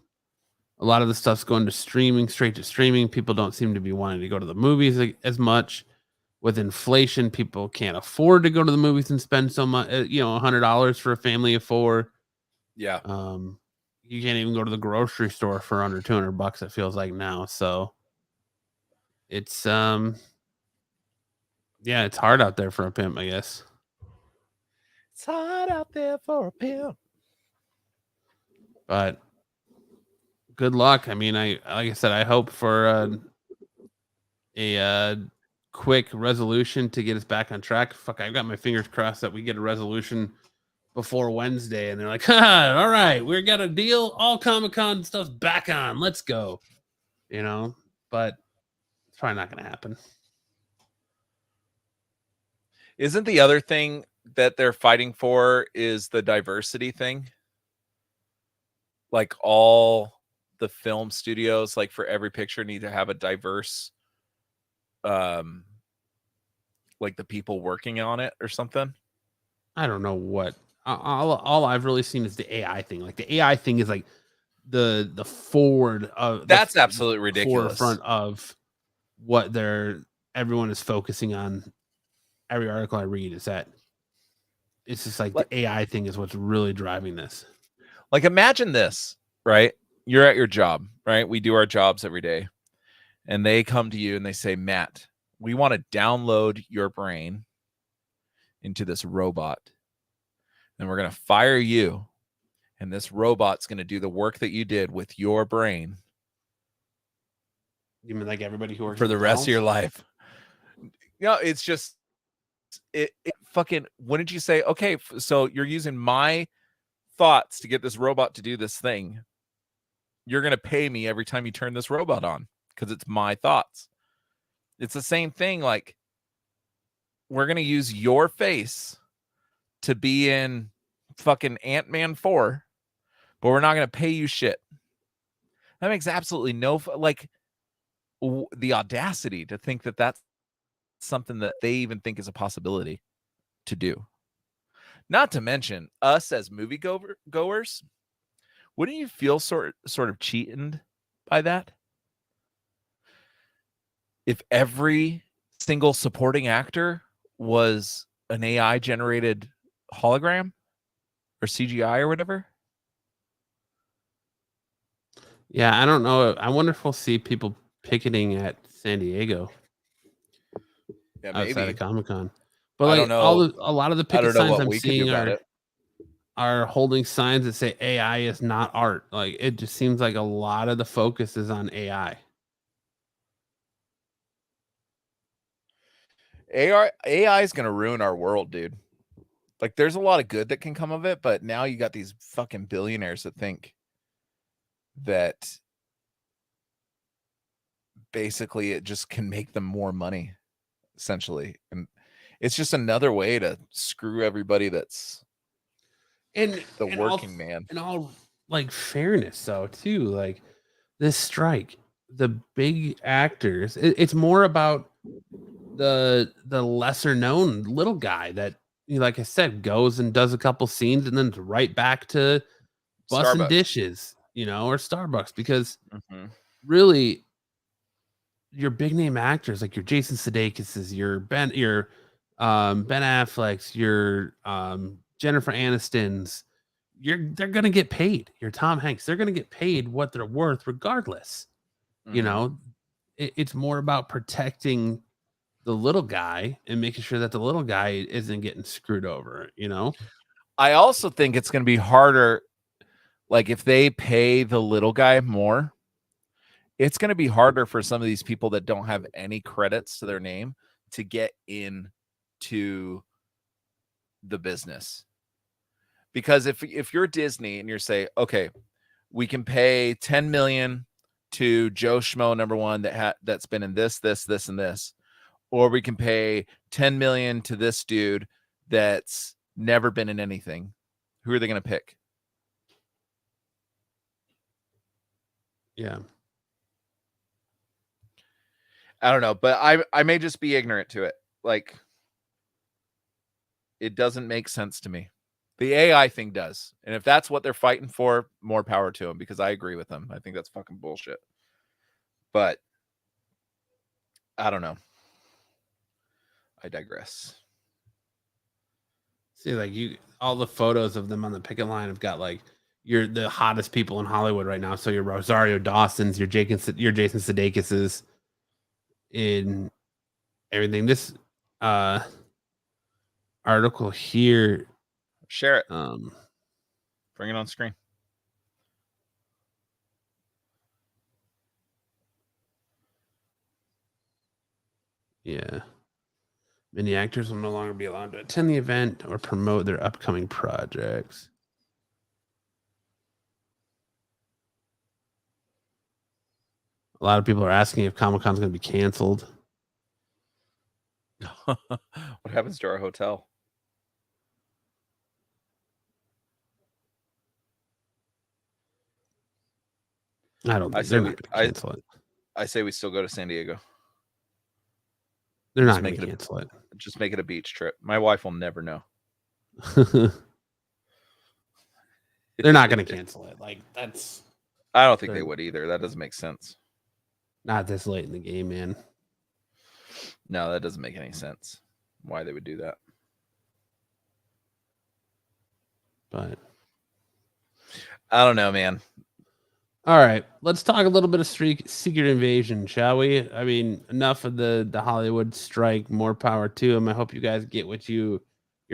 A lot of the stuff's going to streaming, straight to streaming. People don't seem to be wanting to go to the movies as much. With inflation, people can't afford to go to the movies and spend so much, $100 for a family of four. Yeah. You can't even go to the grocery store for under $200, it feels like now. So it's it's hard out there for a pimp, I guess. It's hard out there for a pimp. But good luck. I mean, like I said, I hope for a quick resolution to get us back on track. Fuck, I've got my fingers crossed that we get a resolution before Wednesday, and they're like, all right, we got a deal. All Comic-Con stuff's back on. Let's go. But it's probably not going to happen. Isn't the other thing that they're fighting for is the diversity thing? Like, all the film studios, like for every picture, need to have a diverse, like the people working on it or something. I don't know what. All I've really seen is the AI thing. Like, the AI thing is like the forward of that's absolutely ridiculous. Forefront of what everyone is focusing on. Every article I read is that it's just like the AI thing is what's really driving this. Like, imagine this, right? You're at your job, right? We do our jobs every day. And they come to you and they say, Matt, we want to download your brain into this robot. And we're going to fire you. And this robot's going to do the work that you did with your brain. You mean like everybody who works for the rest of your life? It's just, it fucking, wouldn't you say, okay, so you're using my thoughts to get this robot to do this thing. You're going to pay me every time you turn this robot on because it's my thoughts. It's the same thing. Like, we're going to use your face to be in fucking Ant-Man 4, but we're not going to pay you shit. That makes absolutely no, like, the audacity to think that that's something that they even think is a possibility to do. Not to mention us as movie goers. Wouldn't you feel sort of cheated by that? If every single supporting actor was an AI generated hologram or CGI or whatever? Yeah, I don't know. I wonder if we'll see people picketing at San Diego. Yeah, outside of Comic-Con. But I like don't know. a lot of the I picket don't know signs what I'm we could do seeing about are holding signs that say AI is not art. Like it just seems like a lot of the focus is on AI. AI is going to ruin our world, dude. Like, there's a lot of good that can come of it, but now you got these fucking billionaires that think that basically it just can make them more money, essentially. And it's just another way to screw everybody that's the working man. In all like fairness, though, too, like this strike, the big actors, it's more about the lesser known little guy that, like I said, goes and does a couple scenes and then right back to bussing Starbucks. dishes, or Starbucks, because really your big name actors like your Jason Sudeikis, your Ben Affleck's, your Jennifer Aniston's, they're gonna get paid. Your Tom Hanks, they're gonna get paid what they're worth regardless. It's more about protecting the little guy and making sure that the little guy isn't getting screwed over. I also think it's going to be harder. Like, if they pay the little guy more, it's going to be harder for some of these people that don't have any credits to their name to get into the business. Because if you're Disney and you're saying, okay, we can pay 10 million to Joe Schmo number one that's been in this, and this, or we can pay 10 million to this dude that's never been in anything. Who are they going to pick? Yeah. I don't know, but I may just be ignorant to it. Like, it doesn't make sense to me. The AI thing does. And if that's what they're fighting for, more power to them, because I agree with them. I think that's fucking bullshit. But I don't know. I digress. See, like all the photos of them on the picket line have got like you're the hottest people in Hollywood right now. So your Rosario Dawson's, your Jason Sudeikis's, in everything. This article here, share it. Bring it on screen. Yeah. Many actors will no longer be allowed to attend the event or promote their upcoming projects. A lot of people are asking if Comic-Con's going to be canceled. What happens to our hotel? I don't think they're not going to cancel it. I say we still go to San Diego. They're not going to cancel it. Just make it a beach trip. My wife will never know. They're not going to cancel it. Like, that's... I don't think they would either. That doesn't make sense. Not this late in the game, man. No, that doesn't make any sense. Why they would do that? But I don't know, man. all right, let's talk a little bit of Secret Invasion, shall we? I mean, enough of the Hollywood strike. More power to them. I hope you guys get what you're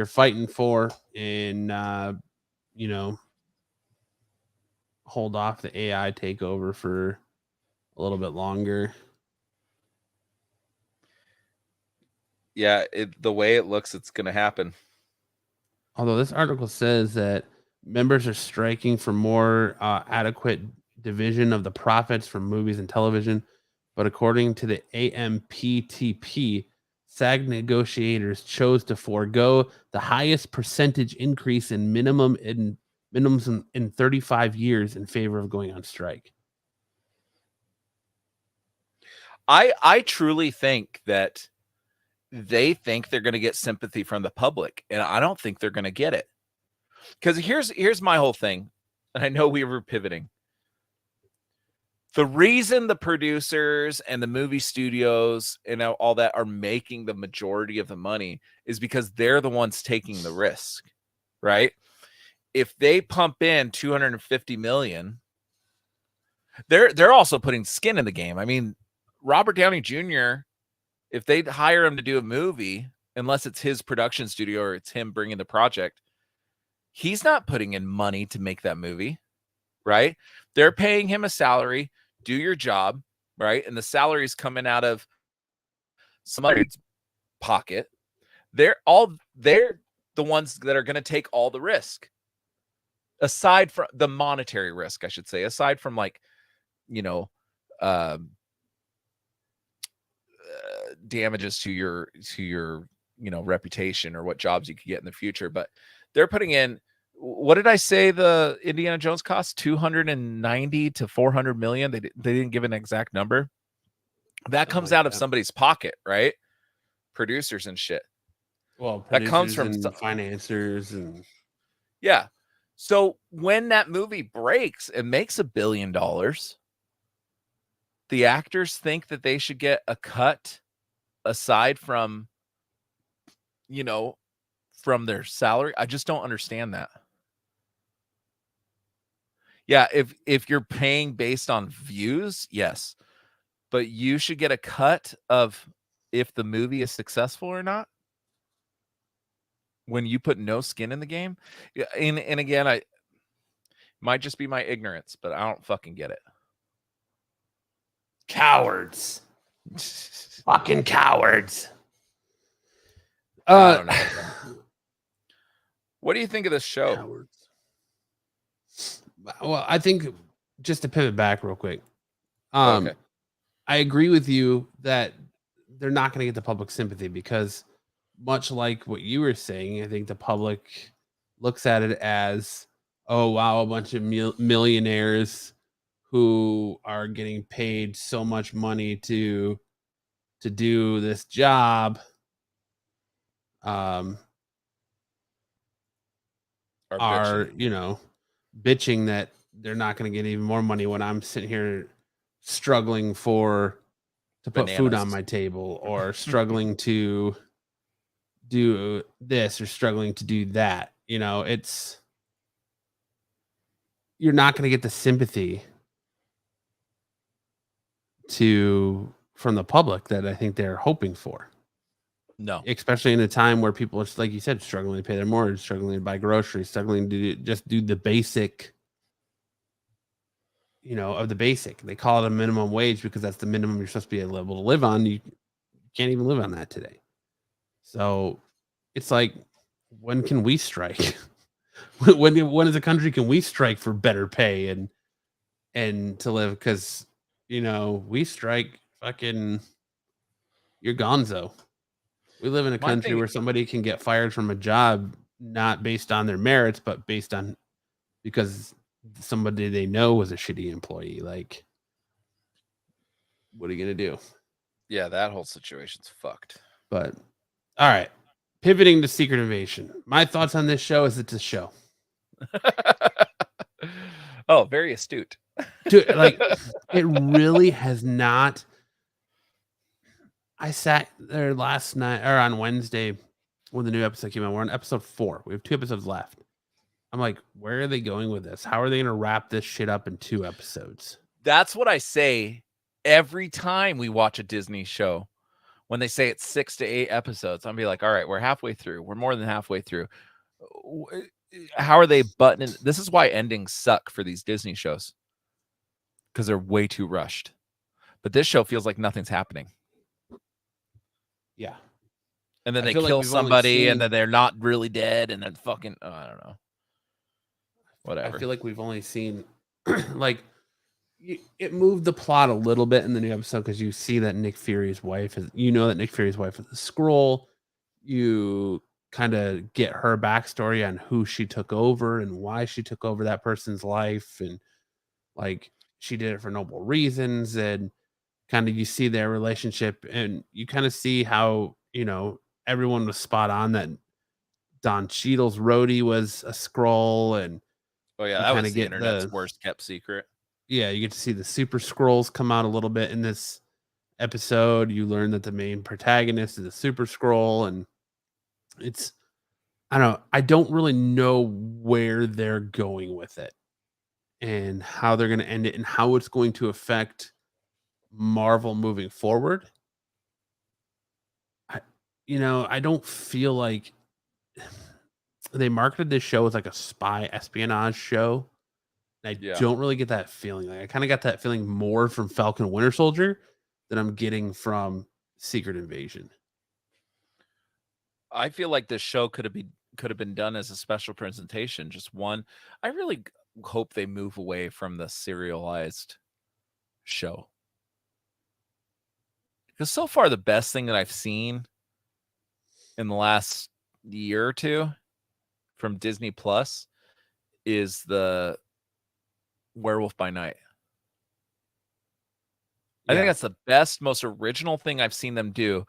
fighting for, and you know, hold off the AI takeover for a little bit longer. Yeah, the way it looks, it's going to happen. Although this article says that members are striking for more adequate division of the profits from movies and television, but according to the AMPTP, SAG negotiators chose to forego the highest percentage increase in minimums in 35 years in favor of going on strike. I truly think that they think they're going to get sympathy from the public, and I don't think they're going to get it. Because here's my whole thing, and I know we were pivoting. The reason the producers and the movie studios and all that are making the majority of the money is because they're the ones taking the risk, right? If they pump in 250 million, they're also putting skin in the game. I mean, Robert Downey Jr., if they hire him to do a movie, unless it's his production studio or it's him bringing the project, he's not putting in money to make that movie, right? They're paying him a salary, do your job, right? And the salary is coming out of somebody's pocket. They're the ones that are going to take all the risk. Aside from the monetary risk, I should say, aside from like, damages to your reputation or what jobs you could get in the future, but they're putting in, what did I say the Indiana Jones cost? 290 to 400 million. They didn't give an exact number. That comes out of somebody's pocket, right? Producers and shit. Well, that comes from financiers and yeah. So when that movie breaks and makes $1 billion, the actors think that they should get a cut aside from, from their salary. I just don't understand that. Yeah, if you're paying based on views, yes. But you should get a cut of if the movie is successful or not. When you put no skin in the game. And again, I might just be my ignorance, but I don't fucking get it. Cowards. Fucking cowards. I don't know. What do you think of this show? Cowards. Well, I think just to pivot back real quick. Okay. I agree with you that they're not going to get the public sympathy because much like what you were saying, I think the public looks at it as, oh, wow, a bunch of millionaires who are getting paid so much money to do this job are bitching that they're not going to get even more money when I'm sitting here struggling to put food on my table or struggling to do this or struggling to do that. You're not going to get the sympathy from the public that I think they're hoping for. No, especially in a time where people are, like you said, struggling to pay their mortgage, struggling to buy groceries, struggling to just do the basic, of the basic. They call it a minimum wage because that's the minimum you're supposed to be able to live on. You can't even live on that today. So it's like, when can we strike? when as a country can we strike for better pay and to live? Because we strike, fucking, you're gonzo. We live in a country where somebody can get fired from a job not based on their merits, but based on because somebody they know was a shitty employee. Like, what are you gonna do? Yeah, that whole situation's fucked. But all right, pivoting to Secret Invasion. My thoughts on this show is it's a show. Oh, very astute. Dude, like, it really has not. I sat there last night or on Wednesday when the new episode came out. We're on episode 4. We have 2 episodes left. I'm like, where are they going with this? How are they going to wrap this shit up in 2 episodes? That's what I say every time we watch a Disney show. When they say it's 6 to 8 episodes, I'll be like, all right, we're halfway through. We're more than halfway through. How are they buttoning? This is why endings suck for these Disney shows, because they're way too rushed. But this show feels like nothing's happening. Yeah. And then they kill somebody, and then they're not really dead, and then fucking, I don't know. Whatever. I feel like we've only seen, like, it moved the plot a little bit in the new episode because you see that Nick Fury's wife is, that Nick Fury's wife is a Skrull. You kind of get her backstory on who she took over and why she took over that person's life, and like she did it for noble reasons, and kind of you see their relationship, and you kind of see how everyone was spot on that Don Cheadle's roadie was a Skrull, and oh yeah, that was the internet's worst kept secret. Yeah, you get to see the Super Skrulls come out a little bit in this episode. You learn that the main protagonist is a Super Skrull, and I don't really know where they're going with it and how they're going to end it and how it's going to affect Marvel moving forward. I don't feel like they marketed this show as like a spy espionage show. I don't really get that feeling. Like I kind of got that feeling more from Falcon Winter Soldier than I'm getting from Secret Invasion. I feel like this show could have been done as a special presentation. Just one. I really hope they move away from the serialized show, because so far the best thing that I've seen in the last year or two from Disney Plus is the Werewolf by Night. I think that's the best, most original thing I've seen them do,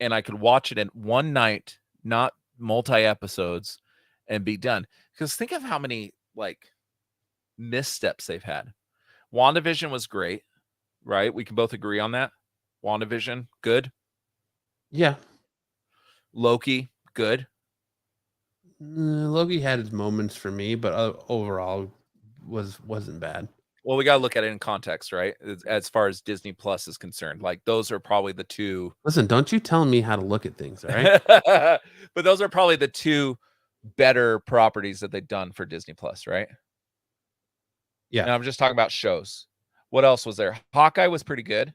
and I could watch it in one night, not multi-episodes, and be done. Because think of how many missteps they've had. WandaVision was great, right? We can both agree on that. WandaVision, good. Yeah. Loki, good. Loki had his moments for me, but overall wasn't bad. Well, we got to look at it in context, right? As far as Disney Plus is concerned, those are probably the two. Listen, don't you tell me how to look at things, all right? But those are probably the two better properties that they've done for Disney Plus, right? Yeah. And I'm just talking about shows. What else was there? Hawkeye was pretty good.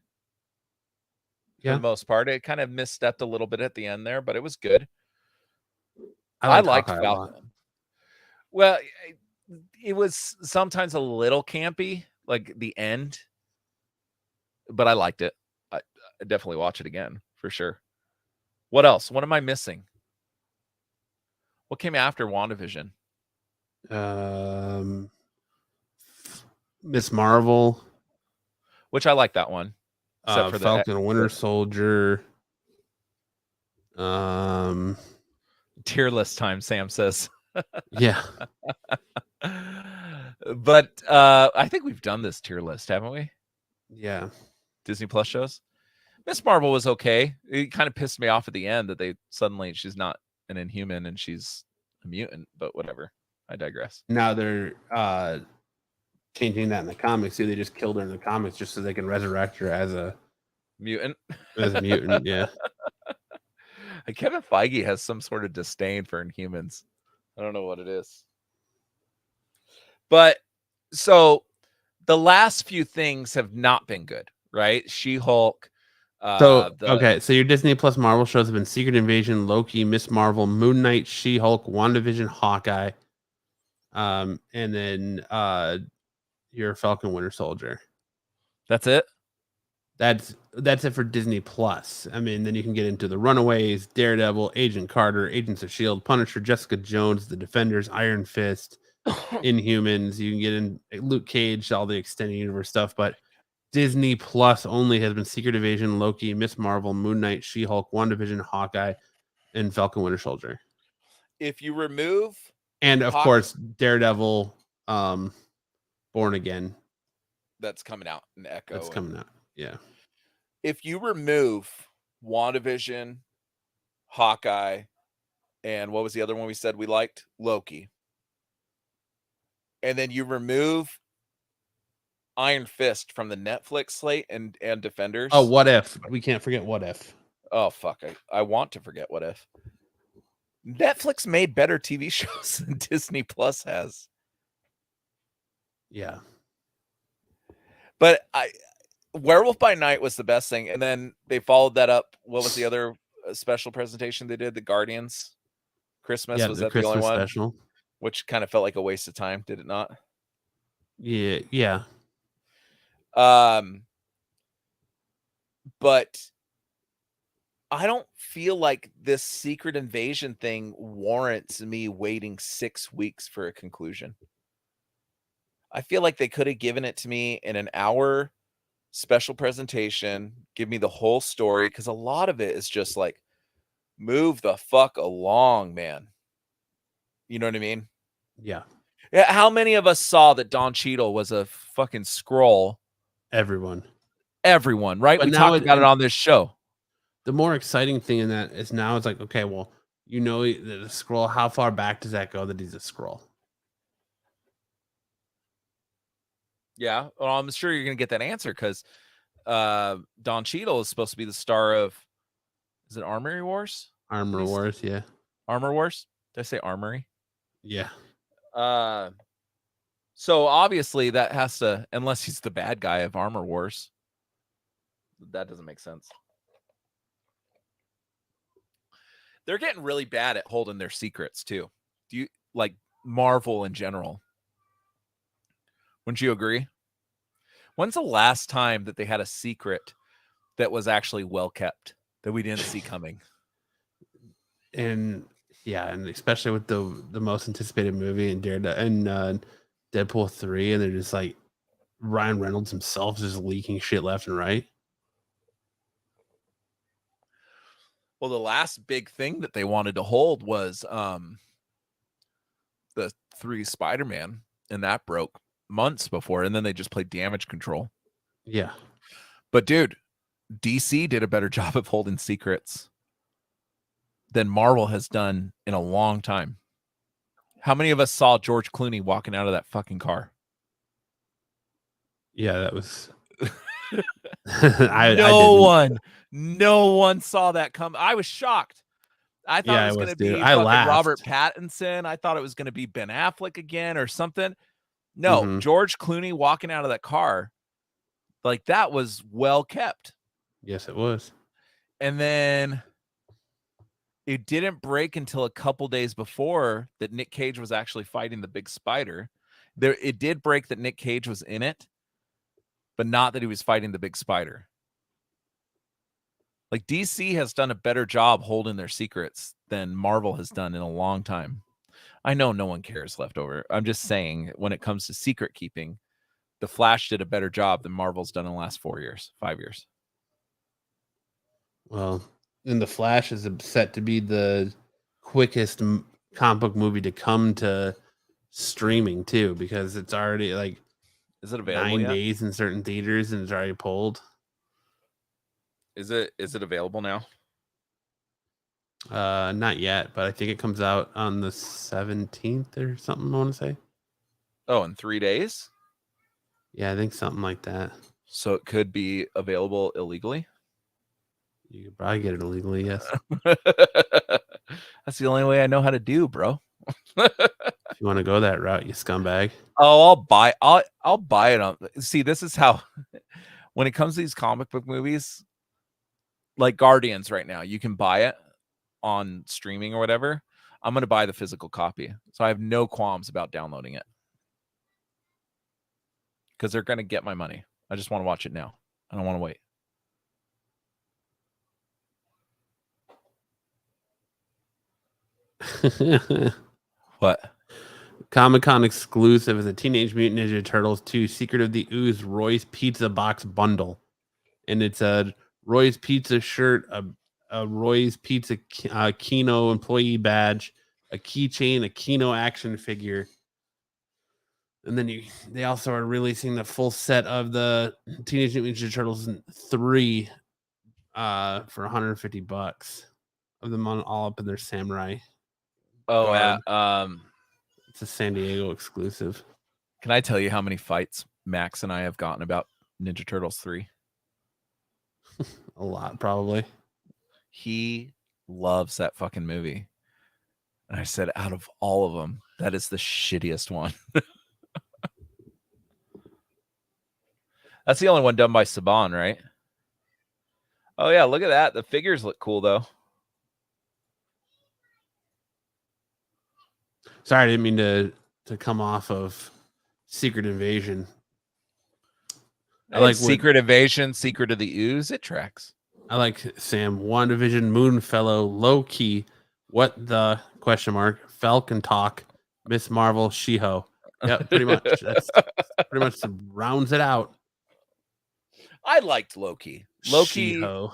For the most part. It kind of misstepped a little bit at the end there, but it was good. I liked Falcon. Well, it was sometimes a little campy, like the end, but I liked it. I definitely watch it again for sure. What else? What am I missing? What came after WandaVision? Miss Marvel, which I like that one. Except for Falcon Winter Soldier. Tier list time, Sam says. Yeah. But I think we've done this tier list, haven't we? Yeah. Disney Plus shows. Miss Marvel was okay. It kind of pissed me off at the end that she's not an Inhuman and she's a mutant, but whatever. I digress. Now they're changing that in the comics. They just killed her in the comics just so they can resurrect her as a mutant. Yeah. Kevin Feige has some sort of disdain for Inhumans. I don't know what it is. But so the last few things have not been good, right? She-Hulk. So your Disney Plus Marvel shows have been Secret Invasion, Loki, Miss Marvel, Moon Knight, She-Hulk, WandaVision, Hawkeye, and then your Falcon Winter Soldier. That's it. That's it for Disney Plus. I mean, then you can get into the Runaways, Daredevil, Agent Carter, Agents of S.H.I.E.L.D., Punisher, Jessica Jones, The Defenders, Iron Fist, Inhumans. You can get in Luke Cage, all the extended universe stuff, but Disney Plus only has been Secret Invasion, Loki, Miss Marvel, Moon Knight, She-Hulk, WandaVision, Hawkeye, and Falcon Winter Soldier. If you remove and of course Daredevil, Born Again, that's coming out in Echo. That's coming out. Yeah. If you remove WandaVision, Hawkeye, and what was the other one we said we liked? Loki. And then you remove Iron Fist from the Netflix slate and Defenders. Oh, What If? We can't forget What If. Oh, fuck. I want to forget What If. Netflix made better TV shows than Disney Plus has. Yeah. But Werewolf by Night was the best thing. And then they followed that up. What was the other special presentation they did? The Guardians Christmas. Yeah, Was the that Christmas the only one? special. Which kind of felt like a waste of time, did it not? Yeah, yeah. But I don't feel like this Secret Invasion thing warrants me waiting 6 weeks for a conclusion. I feel like they could have given it to me in an hour special presentation, give me the whole story, because a lot of it is just like, move the fuck along, man. You know what I mean? Yeah. Yeah. How many of us saw that Don Cheadle was a fucking Skrull? Everyone, right? But We now talked about it on this show. The more exciting thing in that is now it's like, okay, well, you know, the Skrull. How far back does that go that he's a Skrull? Yeah, well, I'm sure you're going to get that answer because Don Cheadle is supposed to be the star of, is it Armory Wars? Armor Wars, yeah. Armor Wars? Did I say Armory? Yeah. So obviously that has to, unless he's the bad guy of Armor Wars. That doesn't make sense. They're getting really bad at holding their secrets too. Do you like Marvel in general? Wouldn't you agree? When's the last time that they had a secret that was actually well kept that we didn't see coming? And yeah, and especially with the most anticipated movie in Deadpool 3, and they're just like Ryan Reynolds himself just leaking shit left and right. Well, the last big thing that they wanted to hold was the 3 Spider-Man, and that broke months before, and then they just played damage control. Yeah. But dude, DC did a better job of holding secrets than Marvel has done in a long time. How many of us saw George Clooney walking out of that fucking car? Yeah, that was No one saw that come. I was shocked. I thought it was going to be fucking Robert Pattinson. I thought it was going to be Ben Affleck again or something. No, George Clooney walking out of that car, like that was well kept. Yes, it was. And then it didn't break until a couple days before that Nick Cage was actually fighting the big spider. It did break that Nick Cage was in it, but not that he was fighting the big spider. Like DC has done a better job holding their secrets than Marvel has done in a long time. I know no one cares leftover. I'm just saying when it comes to secret keeping, the Flash did a better job than Marvel's done in the last 5 years. Well, and the Flash is set to be the quickest comic book movie to come to streaming too, because it's already like, is it available 9 yet? days in certain theaters and it's already pulled. Is it available now? Not yet, but I think it comes out on the 17th or something, I want to say. Oh, in 3 days? Yeah, I think something like that. So it could be available illegally? You could probably get it illegally, yes. That's the only way I know how to do, bro. If you want to go that route, you scumbag. Oh, I'll buy it on. See, this is how when it comes to these comic book movies, like Guardians right now, you can buy it on streaming or whatever. I'm going to buy the physical copy. So I have no qualms about downloading it. Because they're going to get my money. I just want to watch it now. I don't want to wait. What? Comic-Con exclusive is a Teenage Mutant Ninja Turtles 2 Secret of the Ooze Roy's Pizza Box Bundle. And it's a Roy's Pizza shirt, a Roy's Pizza Kino employee badge, a keychain, a Kino action figure. And then they also are releasing the full set of the Teenage Mutant Ninja Turtles 3 for $150 of them all up in their samurai. Oh, garb. It's a San Diego exclusive. Can I tell you how many fights Max and I have gotten about Ninja Turtles 3? A lot, probably. He loves that fucking movie. And I said, out of all of them, that is the shittiest one. That's the only one done by Saban, right? Oh, yeah, look at that. The figures look cool, though. Sorry, I didn't mean to come off of Secret Invasion. I like Secret Invasion, Secret of the Ooze. It tracks. I like Sam. WandaVision, Moonfellow, Loki, What the ? Falcon Talk, Miss Marvel, She-Ho. Yeah, pretty much. That's pretty much rounds it out. I liked Loki. She-Ho.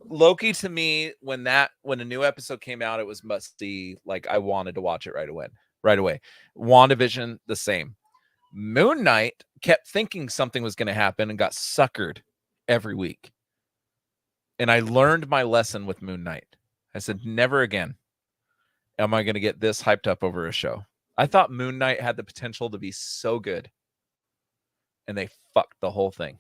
Loki to me, when a new episode came out, it was must see. Like I wanted to watch it right away. WandaVision, the same. Moon Knight kept thinking something was going to happen and got suckered every week. And I learned my lesson with Moon Knight. I said, never again am I going to get this hyped up over a show. I thought Moon Knight had the potential to be so good. And they fucked the whole thing.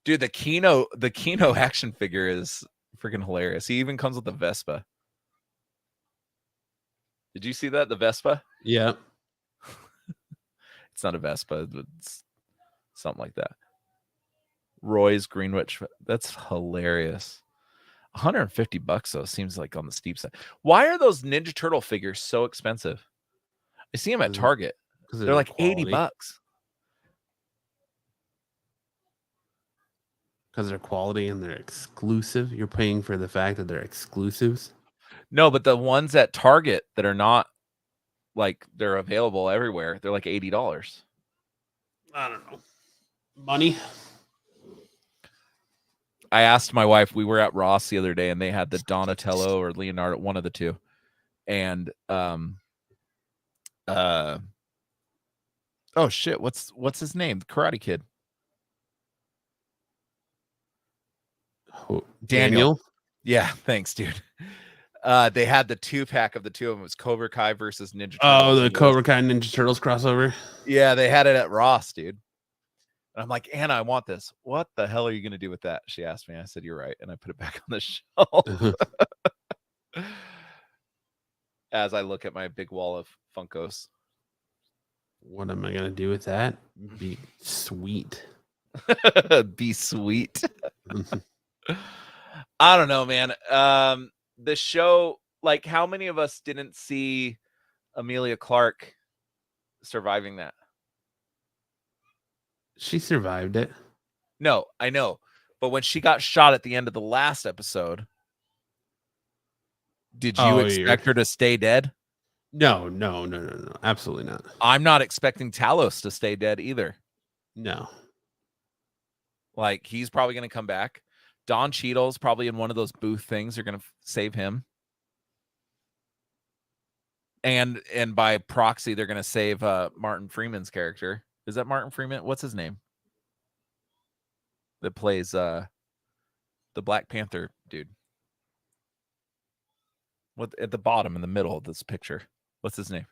Dude, the Kino action figure is freaking hilarious. He even comes with a Vespa. Did you see that? The Vespa? Yeah. It's not a Vespa. It's something like that. Roy's Greenwich. That's hilarious. $150 though seems like on the steep side. Why are those Ninja Turtle figures so expensive? I see them at Target. They're like $80. Because they're quality and they're exclusive. You're paying for the fact that they're exclusives. No, but the ones at Target that are not like they're available everywhere, they're like $80. I don't know. Money. I asked my wife, we were at Ross the other day and they had the Donatello or Leonardo, one of the two. And oh shit, what's his name? The Karate Kid. Daniel. Yeah, thanks, dude. They had the 2-pack of the two of them. It was Cobra Kai versus Ninja Turtles. Oh, the Cobra Kai Ninja Turtles crossover. Yeah, they had it at Ross, dude. And I'm like, Anna, I want this. What the hell are you going to do with that? She asked me. I said, you're right. And I put it back on the shelf. As I look at my big wall of Funkos. What am I going to do with that? Be sweet. Be sweet. I don't know, man. The show, like, how many of us didn't see Emilia Clarke surviving that? She survived it. No, I know. But when she got shot at the end of the last episode, did you expect her to stay dead? No. Absolutely not. I'm not expecting Talos to stay dead either. No. Like, he's probably going to come back. Don Cheadle's probably in one of those booth things. They're going to save him. And by proxy, they're going to save Martin Freeman's character. Is that Martin Freeman? What's his name? That plays the Black Panther dude. What at the bottom in the middle of this picture? What's his name?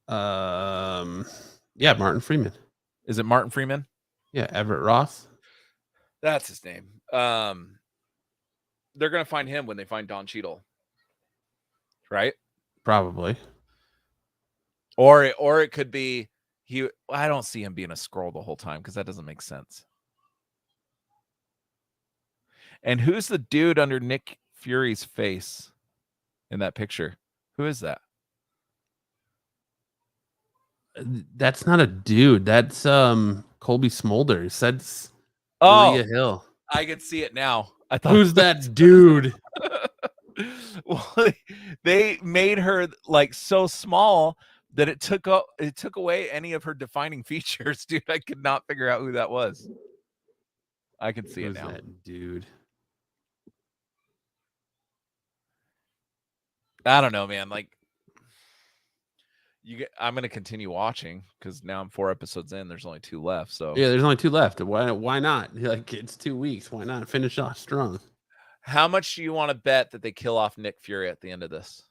Yeah, Martin Freeman. Is it Martin Freeman? Yeah, Everett Ross. That's his name. They're gonna find him when they find Don Cheadle, right? Probably. Or it could be he. I don't see him being a Skrull the whole time because that doesn't make sense. And who's the dude under Nick Fury's face in that picture? Who is that? That's not a dude. That's Colby Smulders. That's Maria Hill. I can see it now. I thought, who's that dude? Well, they made her like so small that it took away any of her defining features, dude. I could not figure out who that was. I can see who's it now. That dude. I don't know, man. Like, I'm gonna continue watching because now I'm 4 episodes in. There's only 2 left. So Yeah, there's only 2 left. Why not? Like, it's 2 weeks. Why not finish off strong? how much do you want to bet that they kill off Nick Fury at the end of this?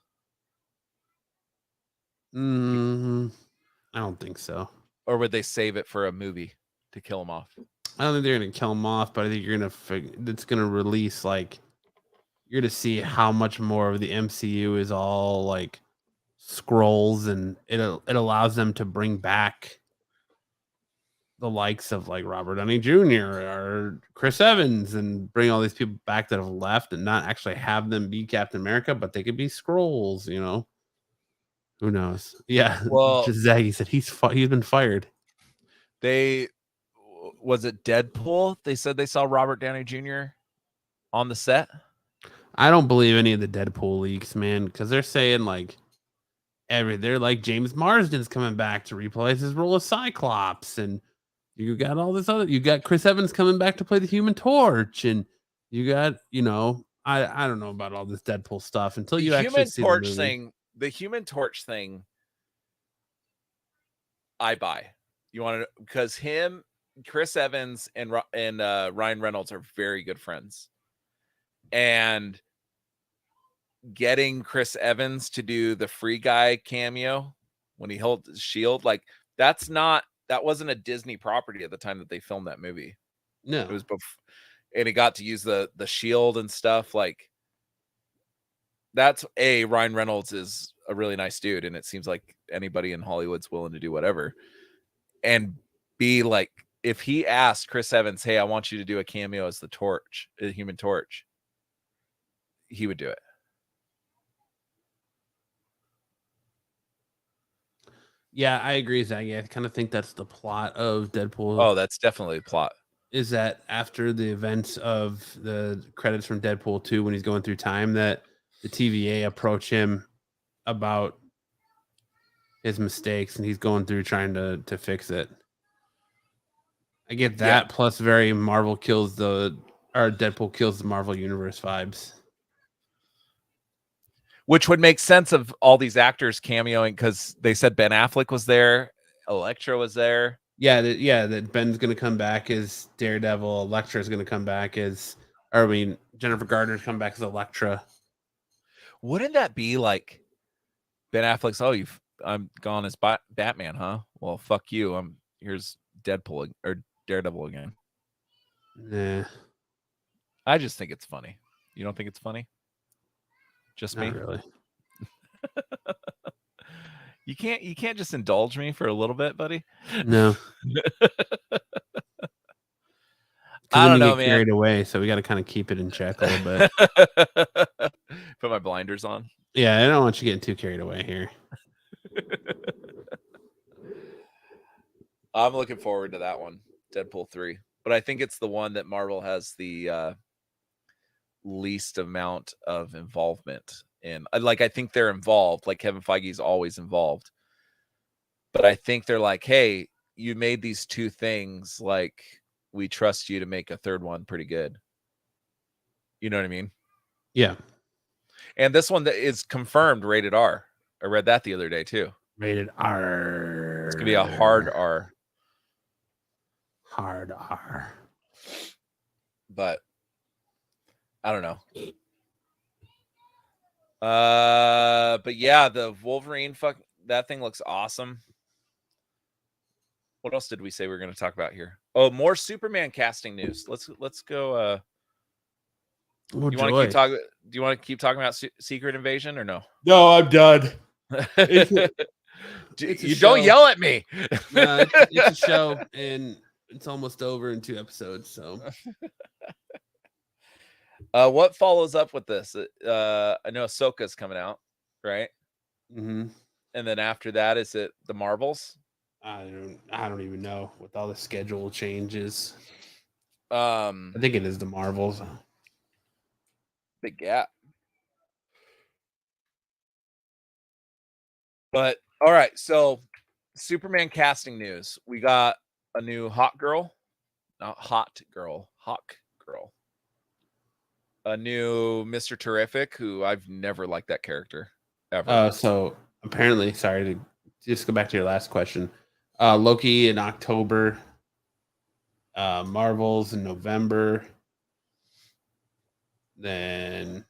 I don't think so. Or would they save it for a movie to kill him off? I don't think they're gonna kill him off, but I think it's gonna release, like, you're gonna see how much more of the MCU is all like scrolls, and it allows them to bring back the likes of like Robert Downey Jr. or Chris Evans and bring all these people back that have left and not actually have them be Captain America, but they could be scrolls, you know. Who knows? Yeah. Well, Just Zaggy said he's been fired. Was it Deadpool? They said they saw Robert Downey Jr. on the set. I don't believe any of the Deadpool leaks, man, because they're saying like they're like James Marsden's coming back to replace his role as Cyclops, and you got all this other. You got Chris Evans coming back to play the Human Torch, and you got, you know, I don't know about all this Deadpool stuff until you actually see the movie. The Human Torch thing, I buy. You want to, because Chris Evans and Ryan Reynolds are very good friends, and getting Chris Evans to do the Free Guy cameo when he holds his shield, like that wasn't a Disney property at the time that they filmed that movie. No, it was before, and he got to use the shield and stuff. Like, that's Ryan Reynolds is a really nice dude, and it seems like anybody in Hollywood's willing to do whatever. And B, like, if he asked Chris Evans, "Hey, I want you to do a cameo as the Human Torch," he would do it. Yeah, I agree, Zaggy. I kind of think that's the plot of Deadpool. Oh, that's definitely the plot. Is that after the events of the credits from Deadpool 2, when he's going through time, that the TVA approach him about his mistakes, and he's going through trying to fix it. I get that, plus very Deadpool kills the Marvel Universe vibes. Which would make sense of all these actors cameoing, because they said Ben Affleck was there, Elektra was there. Yeah, that Ben's going to come back as Daredevil, Elektra's going to come back as, Jennifer Garner's come back as Elektra. Wouldn't that be like Ben Affleck's, I'm gone as Batman, huh? Well, fuck you. Here's Deadpool or Daredevil again. Nah. I just think it's funny. You don't think it's funny? Just Not me? Really. You can't just indulge me for a little bit, buddy. No. I don't know, man. Carried away, so we got to kind of keep it in check a little bit. Put my blinders on. Yeah, I don't want you getting too carried away here. I'm looking forward to that one, Deadpool 3. But I think it's the one that Marvel has the least amount of involvement in. Like, I think they're involved. Like, Kevin Feige's always involved. But I think they're like, hey, you made these 2 things. Like, we trust you to make a third one pretty good. You know what I mean? Yeah. And this one that is confirmed rated R. I read that the other day too. Rated R. It's gonna be a hard R. Hard R. But I don't know. But yeah, the Wolverine that thing looks awesome. What else did we say we were going to talk about here? Oh, more Superman casting news. Let's go. Do you want to keep talking about Secret Invasion or no? No, I'm done. You don't yell at me. It's a show, and it's almost over in 2 episodes. So, what follows up with this? I know Ahsoka's coming out, right? Mm-hmm. And then after that, is it the Marvels? I don't even know with all the schedule changes. I think it is the Marvels. Big gap. But all right, so Superman casting news. We got a new Hawk Girl. A new Mr. Terrific, who I've never liked that character ever. So apparently, sorry just go back to your last question. Loki in October. Marvels in November. Then,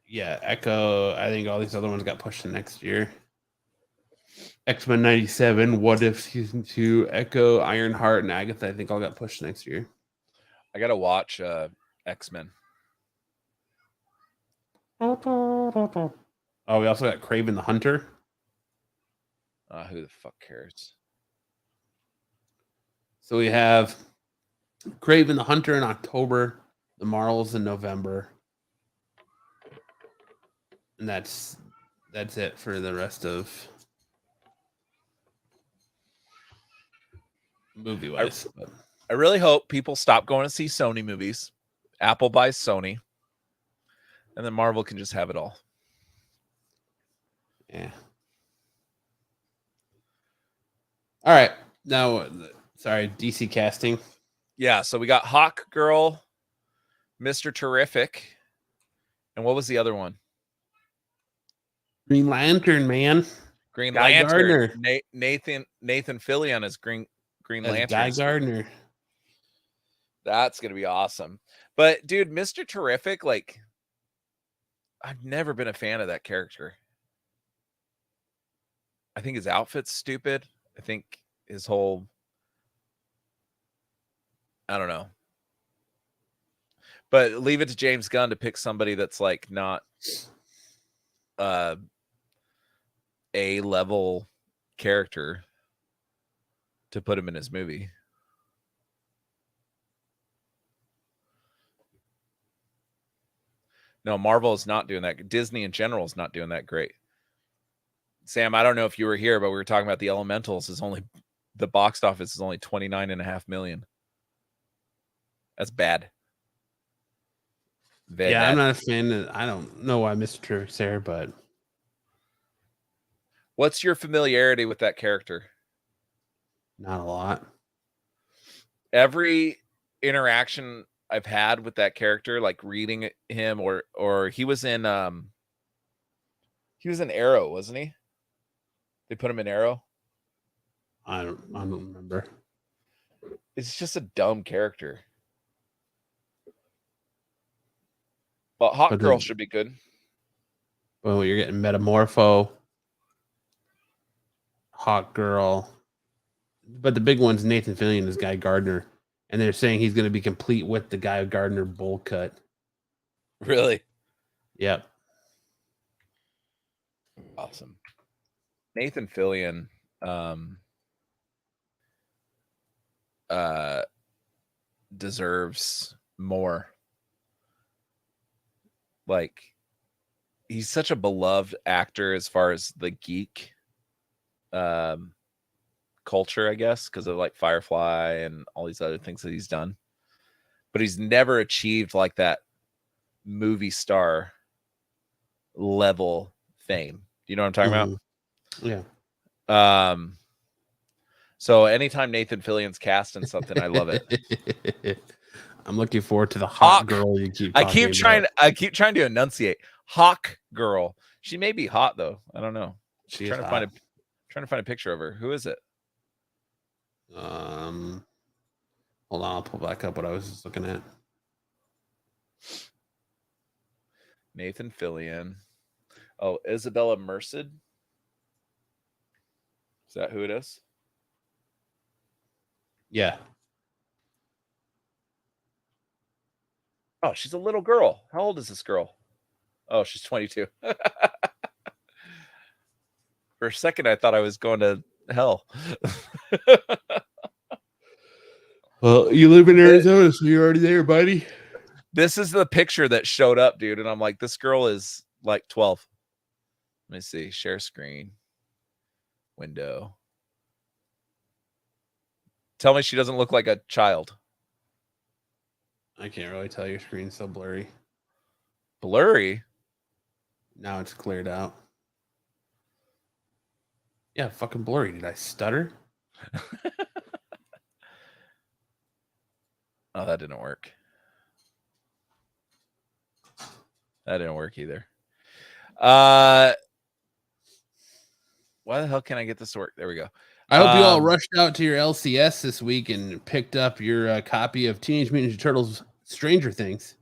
yeah, Echo. I think all these other ones got pushed to next year. X-Men 97, What If Season 2, Echo, Ironheart, and Agatha, I think all got pushed next year. I gotta watch X-Men. Oh, we also got Kraven the Hunter. Who the fuck cares? So we have Kraven the Hunter in October, the Marvels in November. And that's it for the rest of movie wise. I really hope people stop going to see Sony movies. Apple buys Sony, and then Marvel can just have it all. Yeah. All right. Now, sorry, DC casting. Yeah, so we got Hawk Girl, Mr. Terrific, and what was the other one? Green Lantern, man. Green Guy Lantern. Gardner. Nathan Fillion as Green Lantern. Guy Gardner. That's gonna be awesome. But dude, Mr. Terrific, like, I've never been a fan of that character. I think his outfit's stupid. I think his whole, I don't know. But leave it to James Gunn to pick somebody that's like not a level character to put him in his movie. No, Marvel is not doing that. Disney in general is not doing that great. Sam, I don't know if you were here, but we were talking about the Elementals. The box office is only 29.5 million. That's bad. Very bad. I'm not a fan. I don't know why Mr. Terrific's there, but what's your familiarity with that character? Not a lot. Every interaction I've had with that character, like reading him, or he was in Arrow, wasn't he? They put him in Arrow. I don't remember. It's just a dumb character. But Hawk Girl should be good. Well, you're getting Metamorpho, Hawk Girl, but the big one's Nathan Fillion as Guy Gardner, and they're saying he's going to be complete with the Guy Gardner bowl cut. Really? Yep. Awesome. Nathan Fillion deserves more. Like, he's such a beloved actor as far as the geek culture, I guess, because of like Firefly and all these other things that he's done. But he's never achieved like that movie star level fame. You know what I'm talking about? Yeah. So anytime Nathan Fillion's cast in something, I love it. I'm looking forward to the Hawk Girl you keep talking about. I keep trying to enunciate. Hawk Girl. She may be hot though. I don't know. She's trying to find a picture of her. Who is it? Hold on, I'll pull back up what I was just looking at. Nathan Fillion. Oh, Isabella Merced. Is that who it is? Yeah. Oh, she's a little girl. How old is this girl? Oh, she's 22. For a second, I thought I was going to hell. Well, you live in Arizona, so you're already there, buddy. This is the picture that showed up, dude. And I'm like, this girl is like 12. Let me see. Share screen. Window. Tell me she doesn't look like a child. I can't really tell. Your screen's so blurry. Blurry? Now it's cleared out. Yeah, fucking blurry. Did I stutter? Oh, that didn't work. That didn't work either. Why the hell can't I get this to work? There we go. I hope you all rushed out to your LCS this week and picked up your copy of Teenage Mutant Ninja Turtles Stranger Things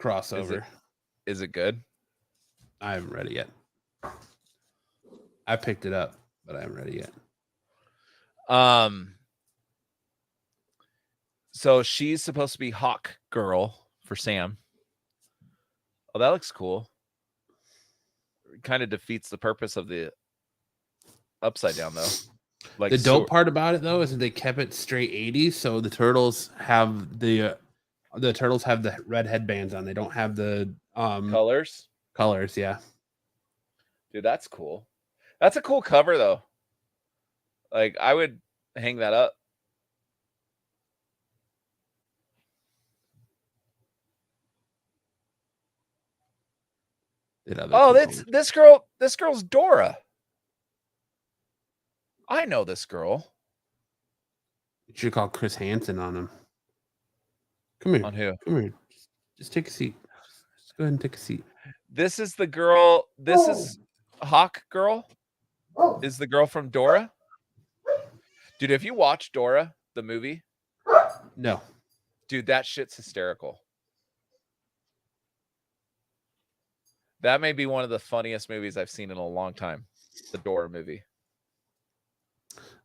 crossover. Is it good? I haven't read it yet. I picked it up, but I haven't read it yet. So she's supposed to be Hawk Girl for Sam. Oh, that looks cool. It kind of defeats the purpose of the Upside Down, though. Like the dope part about it, though, is that they kept it straight 80s, so the turtles have the red headbands on. They don't have the colors. Yeah, dude, that's cool. That's a cool cover, though. Like, I would hang that up. Oh, this girl. This girl's Dora. I know this girl. You should call Chris Hansen on him. Come here. On who? Come here. Just take a seat. Just go ahead and take a seat. This is the girl. This is Hawk Girl. Is the girl from Dora? Dude, if you watch Dora, the movie. No. Dude, that shit's hysterical. That may be one of the funniest movies I've seen in a long time. The Dora movie.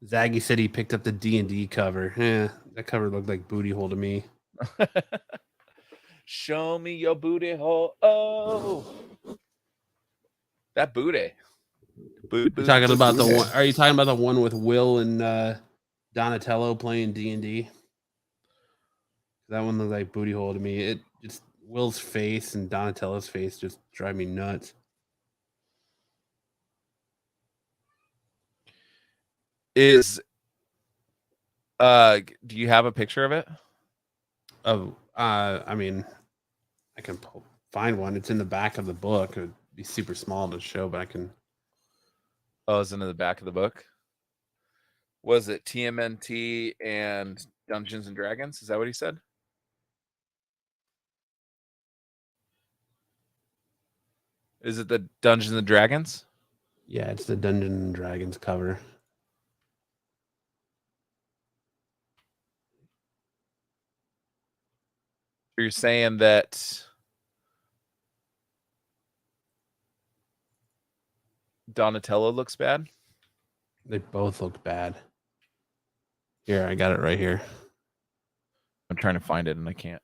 Zaggy said he picked up the D&D cover. That cover looked like booty hole to me. Show me your booty hole. Oh, that booty. Are you talking about the one with Will and Donatello playing D&D? That one looked like booty hole to me. It just Will's face and Donatello's face just drive me nuts. Do you have a picture of it? I mean, I can find one. It's in the back of the book. It would be super small to show, but I can. Oh, it's in the back of the book. Was it TMNT and Dungeons and Dragons? Is that what he said? Is it the Dungeons and Dragons? Yeah, it's the Dungeons and Dragons cover. You're saying that Donatello looks bad? They both look bad. Here, I got it right here. I'm trying to find it and I can't.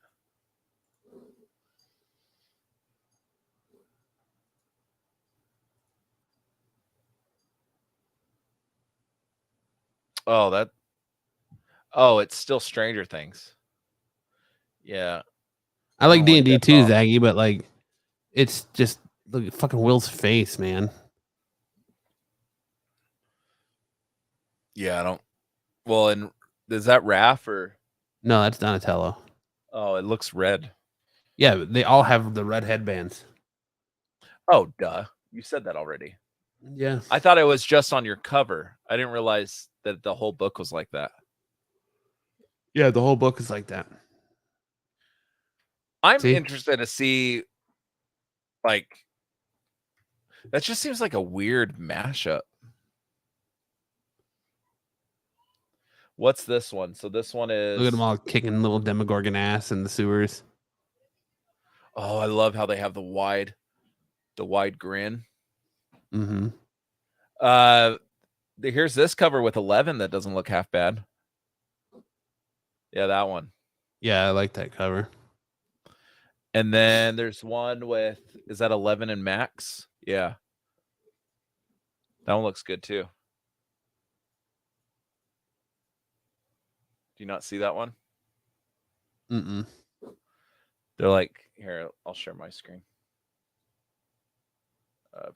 Oh, it's still Stranger Things. Yeah. I like D&D too, Zaggy, but like, it's just look at fucking Will's face, man. Yeah, I don't. Well, and is that Raph or? No, that's Donatello. Oh, it looks red. Yeah, they all have the red headbands. Oh, duh. You said that already. Yeah. I thought it was just on your cover. I didn't realize that the whole book was like that. Yeah, the whole book is like that. I'm interested to see, like, that just seems like a weird mashup. What's this one? So this one is... Look at them all kicking little Demogorgon ass in the sewers. Oh, I love how they have the wide grin. Mm-hmm. Here's this cover with 11 that doesn't look half bad. Yeah, that one. Yeah, I like that cover. And then there's one with, is that 11 and Max? Yeah. That one looks good too. Do you not see that one? Mm-mm. They're like, here, I'll share my screen.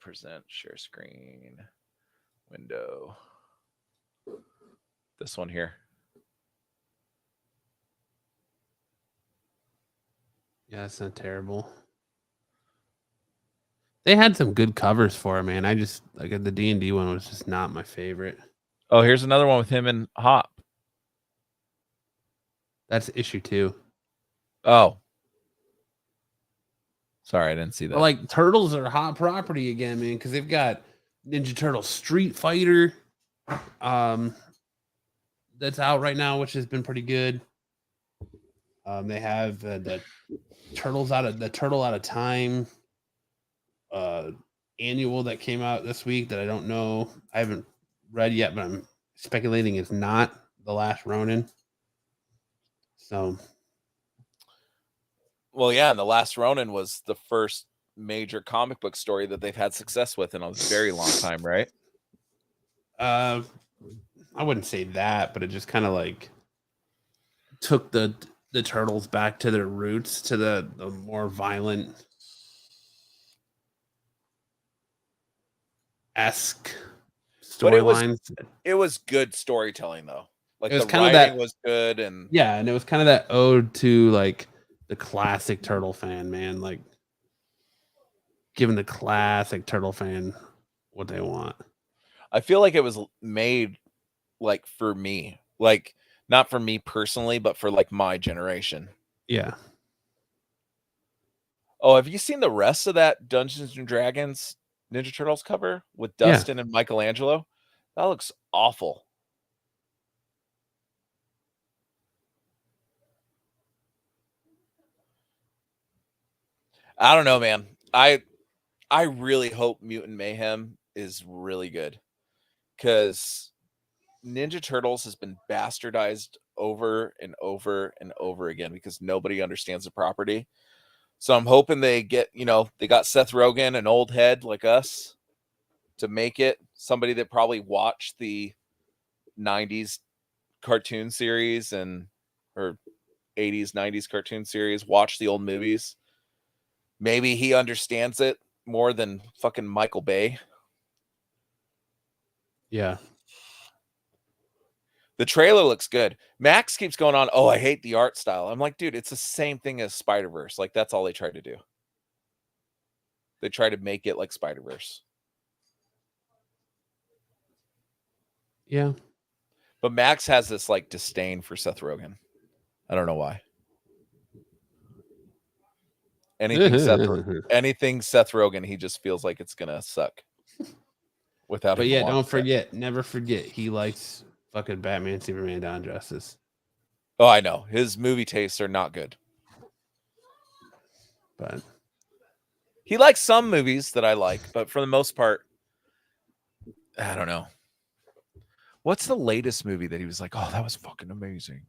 Present, share screen, window. This one here. Yeah, it's not terrible. They had some good covers for it, man. I just like the D&D one was just not my favorite. Oh, here's another one with him and Hop. That's issue 2. Oh. Sorry, I didn't see that. But like Turtles are hot property again, man, because they've got Ninja Turtle Street Fighter. That's out right now, which has been pretty good. They have the Turtle Out of Time annual that came out this week that I don't know. I haven't read yet, but I'm speculating it's not The Last Ronin. So, well, yeah, and The Last Ronin was the first major comic book story that they've had success with in a very long time, right? I wouldn't say that, but it just kind of like took the turtles back to their roots, to the more violent esque storylines. It was good storytelling though. Like it was the kind writing of that, was good, and yeah, and it was kind of that ode to like the classic turtle fan, man. Like giving the classic turtle fan what they want. I feel like it was made like for me, like not for me personally, but for like my generation. Yeah. Oh, have you seen the rest of that Dungeons and Dragons Ninja Turtles cover with Dustin and Michelangelo? That looks awful. I don't know, man. I really hope Mutant Mayhem is really good, because Ninja Turtles has been bastardized over and over and over again because nobody understands the property. So I'm hoping they get, they got Seth Rogen, an old head like us, to make it, somebody that probably watched the 90s cartoon series or 80s, 90s cartoon series, watched the old movies. Maybe he understands it more than fucking Michael Bay. Yeah. The trailer looks good. Max keeps going on, oh, I hate the art style. I'm like, dude, it's the same thing as Spider-Verse. Like, that's all they tried to do. They try to make it like Spider-Verse. Yeah. But Max has this like disdain for Seth Rogen. I don't know why. Anything Seth Rogen, he just feels like it's gonna suck. Without, but yeah, don't forget, never forget, he likes fucking Batman, Superman, Dawn of Justice. Oh, I know his movie tastes are not good, but he likes some movies that I like. But for the most part, I don't know. What's the latest movie that he was like, oh, that was fucking amazing?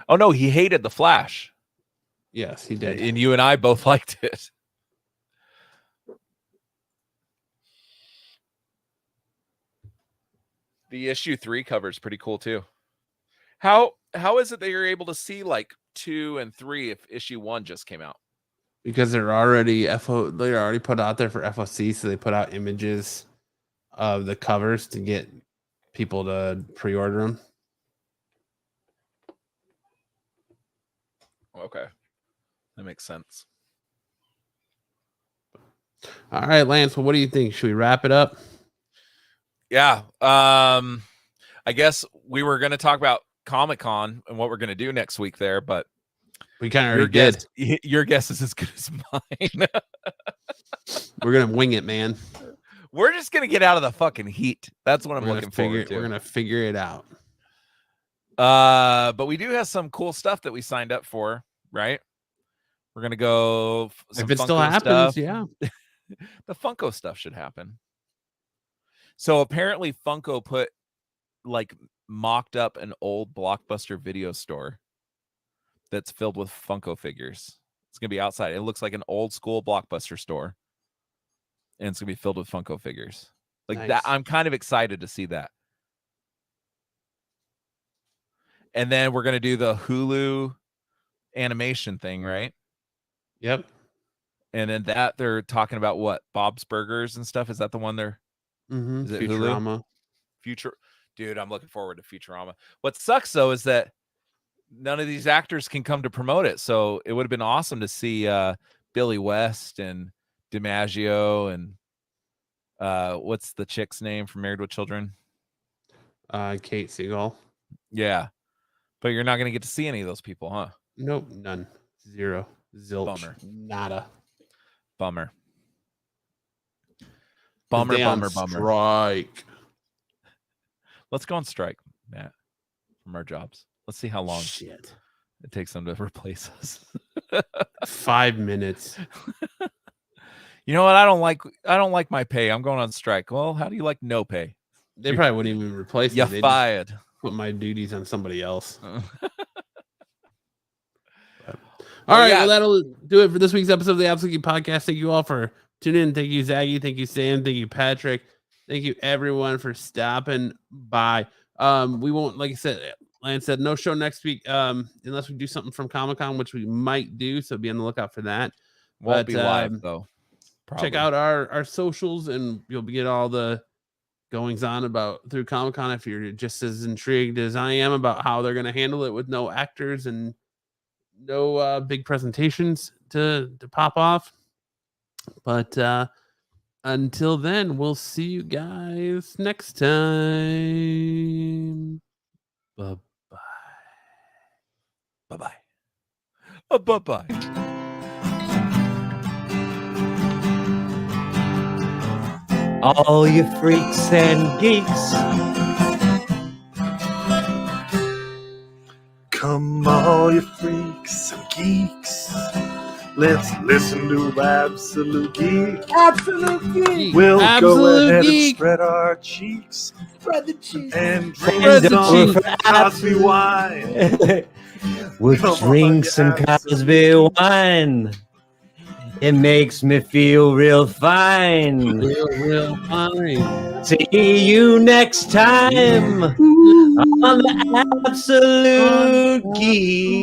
Oh no, he hated The Flash. Yes, he did. And you and I both liked it. The issue 3 cover is pretty cool too. How is it that you're able to see like 2 and 3 if issue 1 just came out? Because they're already put out there for FOC, so they put out images of the covers to get people to pre-order them. Okay, that makes sense. All right, Lance. Well, what do you think? Should we wrap it up? Yeah. I guess we were going to talk about Comic-Con and what we're going to do next week there, but we kind of already did. Your guess is as good as mine. We're going to wing it, man. We're just going to get out of the fucking heat. That's what I'm looking forward to. We're going to figure it out. But we do have some cool stuff that we signed up for, right? We're going to go. If it still happens, yeah. The Funko stuff should happen. So apparently Funko put like mocked up an old Blockbuster video store that's filled with Funko figures. It's going to be outside. It looks like an old school Blockbuster store. And it's going to be filled with Funko figures. Like nice. That, I'm kind of excited to see that. And then we're going to do the Hulu animation thing, right? Yep. And then that they're talking about what? Bob's Burgers and stuff. Is that the one they're Is it Futurama? Hulu? Dude, I'm looking forward to Futurama. What sucks though is that none of these actors can come to promote it. So it would have been awesome to see Billy West and DiMaggio and what's the chick's name from Married with Children? Kate Siegel. Yeah. But you're not going to get to see any of those people, huh? Nope, none. Zero. Zilch. Bummer. Nada. Bummer. Bummer. Strike. Let's go on strike, Matt, from our jobs. Let's see how long Shit. it takes them to replace us. 5 minutes. You know what? I don't like my pay. I'm going on strike. Well, how do you like no pay? They probably wouldn't even replace me. You're They'd fired. just put my duties on somebody else. All right, yeah. well, that'll do it for this week's episode of the Absolute Geek Podcast. Thank you all for tuning in. Thank you, Zaggy. Thank you, Sam. Thank you, Patrick. Thank you, everyone, for stopping by. We won't, like I said, Lance said, no show next week unless we do something from Comic-Con, which we might do, so be on the lookout for that. Won't be live, though. Probably. Check out our socials, and you'll get all the goings-on about through Comic-Con if you're just as intrigued as I am about how they're going to handle it with no actors and no big presentations to pop off. But until then, we'll see you guys next time. Bye-bye. Bye-bye. Bye-bye. All you freaks and geeks, come all you freaks and geeks, let's listen to Absolute Geek. Absolute Geek. We'll go ahead Geek. and spread our cheeks Spread the cheese. and drink Spread the some cheeks. Cosby wine. we'll Come drink on, some you Cosby wine. It makes me feel real fine. Real fine. See you next time on the Absolute Geek.